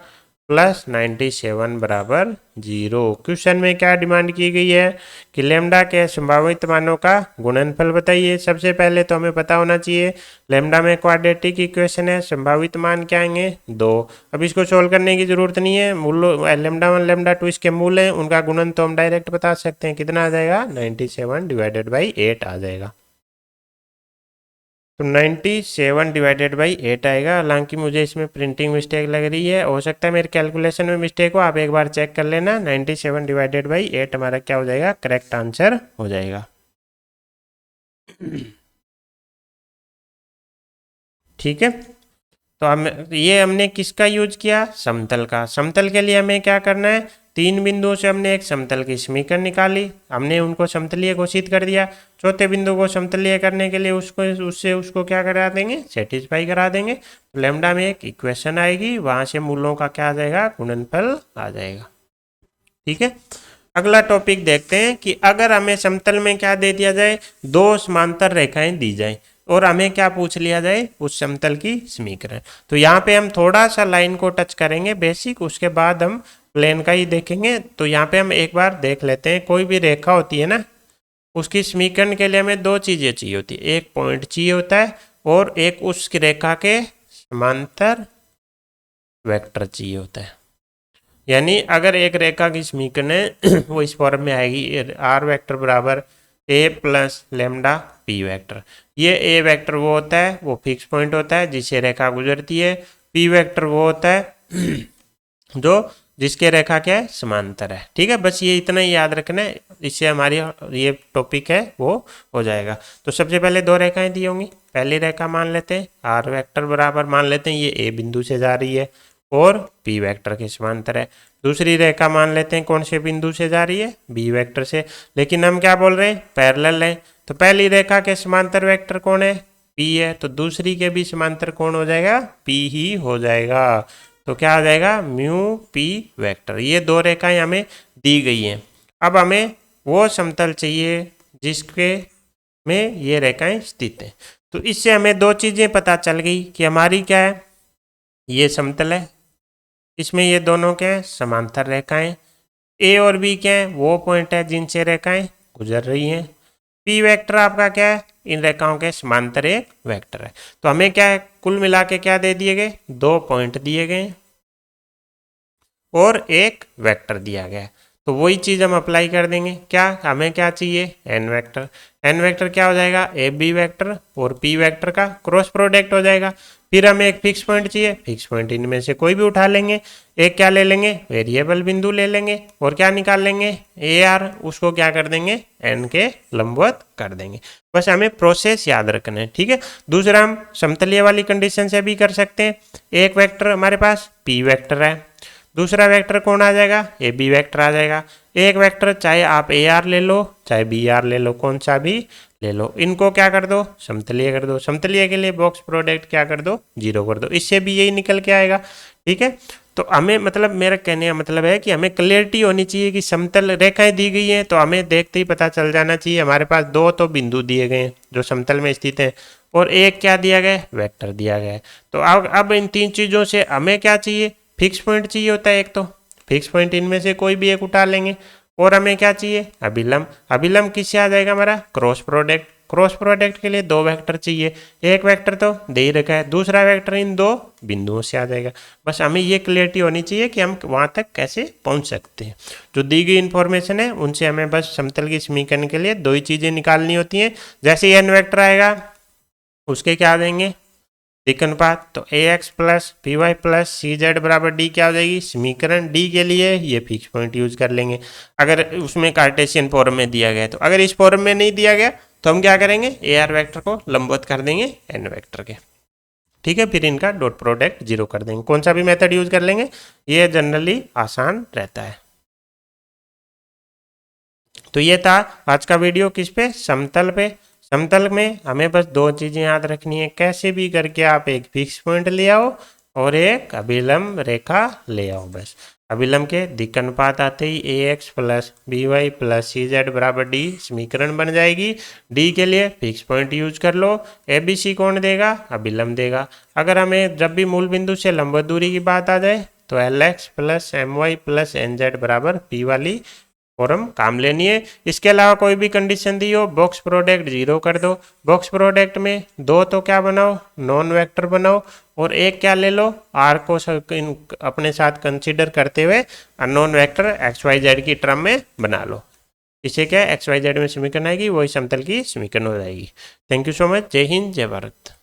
plus 97 बराबर 0। क्वेश्चन में क्या डिमांड की गई है कि लेमडा के संभावित मानों का गुणनफल बताइए। सबसे पहले तो हमें पता होना चाहिए लेमडा में क्वाड्रेटिक इक्वेशन है, संभावित मान क्या आएंगे 2। अब इसको सोल्व करने की जरूरत नहीं है, मूल लेमडा 1 लेमडा 2 इसके मूल हैं, उनका गुणन तो हम डायरेक्ट बता सकते हैं। कितना आ जाएगा, 97 / 8 आ जाएगा। तो 97 / 8 आएगा। हालांकि मुझे इसमें प्रिंटिंग मिस्टेक लग रही है, हो सकता है मेरे कैलकुलेशन में मिस्टेक हो, आप एक बार चेक कर लेना। 97 / 8 हमारा क्या हो जाएगा, करेक्ट आंसर हो जाएगा। ठीक है, तो हमने किसका यूज किया, समतल का। समतल के लिए हमें क्या करना है, 3 बिंदुओं से हमने एक समतल की समीकरण निकाली, हमने उनको समतलीय घोषित कर दिया। चौथे बिंदु को समतलीय करने के लिए उसको क्या करा देंगे, सेटिस्फाई करा देंगे। तो लेमडा में एक इक्वेशन आएगी, वहां से मूलों का क्या आ जाएगा, गुणनफल आ जाएगा। ठीक है, अगला टॉपिक देखते हैं कि अगर हमें समतल में क्या दे दिया जाए, 2 समांतर रेखाएं दी जाए और हमें क्या पूछ लिया जाए, उस समतल की समीकरण। तो यहाँ पे हम थोड़ा सा लाइन को टच करेंगे बेसिक, उसके बाद हम प्लेन का ही देखेंगे। तो यहाँ पे हम एक बार देख लेते हैं, कोई भी रेखा होती है ना, उसकी समीकरण के लिए हमें दो चीज़ें चाहिए होती है, एक पॉइंट चाहिए होता है और एक उस रेखा के समांतर वेक्टर चाहिए होता है। यानी अगर एक रेखा की समीकरण है वो इस फॉर्म में आएगी, आर वेक्टर बराबर ए प्लस लेमडा पी वेक्टर। ये ए वेक्टर वो होता है, वो फिक्स पॉइंट होता है जिससे रेखा गुजरती है। पी वेक्टर वो होता है जो जिसके रेखा क्या है, समांतर है। ठीक है, बस ये इतना ही याद रखना है, इससे हमारी ये टॉपिक है वो हो जाएगा। तो सबसे पहले दो रेखाएं दी होंगी। पहली रेखा मान लेते हैं आर वेक्टर बराबर, मान लेते हैं ये ए बिंदु से जा रही है और पी वेक्टर के समांतर है। दूसरी रेखा मान लेते हैं कौन से बिंदु से जा रही है, बी वेक्टर से। लेकिन हम क्या बोल रहे हैं, पैरेलल है। तो पहली रेखा के समांतर वेक्टर कौन है, पी है, तो दूसरी के भी समांतर कौन हो जाएगा, पी ही हो जाएगा। तो क्या आ जाएगा, म्यू पी वेक्टर। ये दो रेखाएं हमें दी गई हैं। अब हमें वो समतल चाहिए जिसके में ये रेखाएं स्थित हैं। तो इससे हमें दो चीज़ें पता चल गई कि हमारी क्या है, ये समतल है, इसमें ये दोनों क्या है, समांतर रेखाएं। ए और बी क्या है, वो पॉइंट है जिनसे रेखाएं गुजर रही हैं। पी वेक्टर आपका क्या है, इन रेखाओं के समांतर एक वेक्टर है। तो हमें क्या है, कुल मिला के क्या दे दिए गए, दो पॉइंट दिए गए और एक वेक्टर दिया गया। तो वही चीज़ हम अप्लाई कर देंगे। क्या हमें क्या चाहिए, एन वेक्टर। एन वेक्टर क्या हो जाएगा, ए बी वेक्टर और पी वेक्टर का क्रॉस प्रोडक्ट हो जाएगा। फिर हमें एक फिक्स पॉइंट चाहिए, फिक्स पॉइंट इनमें से कोई भी उठा लेंगे। एक क्या ले लेंगे, वेरिएबल बिंदु ले लेंगे और क्या निकाल लेंगे, ए आर, उसको क्या कर देंगे, एन के लंबवत कर देंगे। बस हमें प्रोसेस याद रखना है। ठीक है, दूसरा हम समतलीय वाली कंडीशन से भी कर सकते हैं। एक वेक्टर हमारे पास पी वेक्टर है, दूसरा वेक्टर कौन आ जाएगा, ए बी वेक्टर आ जाएगा। एक वेक्टर चाहे आप ए आर ले लो चाहे बी आर ले लो, कौन सा भी ले लो, इनको क्या कर दो, समतलीय कर दो। समतलीय के लिए बॉक्स प्रोडक्ट क्या कर दो, 0 कर दो। इससे भी यही निकल के आएगा। ठीक है, तो हमें मतलब मेरा कहने का मतलब है कि हमें क्लियरिटी होनी चाहिए कि समतल रेखाएं दी गई हैं तो हमें देखते ही पता चल जाना चाहिए हमारे पास दो तो बिंदु दिए गए हैं जो समतल में स्थित हैं और एक क्या दिया गया है, वेक्टर दिया गया है। तो अब इन तीन चीज़ों से हमें क्या चाहिए, फिक्स पॉइंट चाहिए होता है एक, तो फिक्स पॉइंट इनमें से कोई भी एक उठा लेंगे। और हमें क्या चाहिए, अभिलंब। अभिलंब किससे आ जाएगा हमारा, क्रॉस प्रोडक्ट। क्रॉस प्रोडक्ट के लिए दो वेक्टर चाहिए, एक वेक्टर तो दे ही रखा है, दूसरा वेक्टर इन दो बिंदुओं से आ जाएगा। बस हमें ये क्लियरिटी होनी चाहिए कि हम वहाँ तक कैसे पहुँच सकते हैं। जो दी गई इन्फॉर्मेशन है उनसे हमें बस समतल की समीकरण के लिए दो ही चीज़ें निकालनी होती हैं। जैसे ही एन वेक्टर आएगा उसके क्या आ जाएंगे, दिक् अनुपात। तो a x plus p y plus C Z बराबर डी क्या हो जाएगी, समीकरण। डी के लिए ये फिक्स पॉइंट यूज कर लेंगे अगर उसमें कार्टेशियन फॉर्म में दिया गया। तो अगर इस फॉर्म में नहीं दिया गया तो हम क्या करेंगे, ए आर वेक्टर को लंबवत कर देंगे एन वेक्टर के। ठीक है, फिर इनका डॉट प्रोडक्ट 0 कर देंगे। कौन सा भी मेथड यूज कर लेंगे, ये जनरली आसान रहता है। तो ये था आज का वीडियो किस पे, समतल पे। समतल में हमें बस दो चीज़ें याद रखनी है, कैसे भी करके आप एक फिक्स पॉइंट ले आओ और एक अभिलंब रेखा ले आओ। बस अभिलंब के दिक् अनुपात आते ही a x plus B Y plus C Z बराबर डी समीकरण बन जाएगी। डी के लिए फिक्स पॉइंट यूज कर लो। ए बी सी कौन देगा, अभिलंब देगा। अगर हमें जब भी मूल बिंदु से लंबवत दूरी की बात आ जाए तो L X plus M Y plus N Z बराबर पी वाली फॉर्म काम लेनी है। इसके अलावा कोई भी कंडीशन दी हो, बॉक्स प्रोडक्ट 0 कर दो। बॉक्स प्रोडक्ट में दो तो क्या बनाओ, नॉन वेक्टर बनाओ और एक क्या ले लो, आर को अपने साथ कंसीडर करते हुए unknown vector X Y Z की टर्म में बना लो। इससे क्या एक्स वाई जेड में समीकरण आएगी, वही समतल की समीकरण हो जाएगी। Thank you so much. जय हिंद, जय भारत।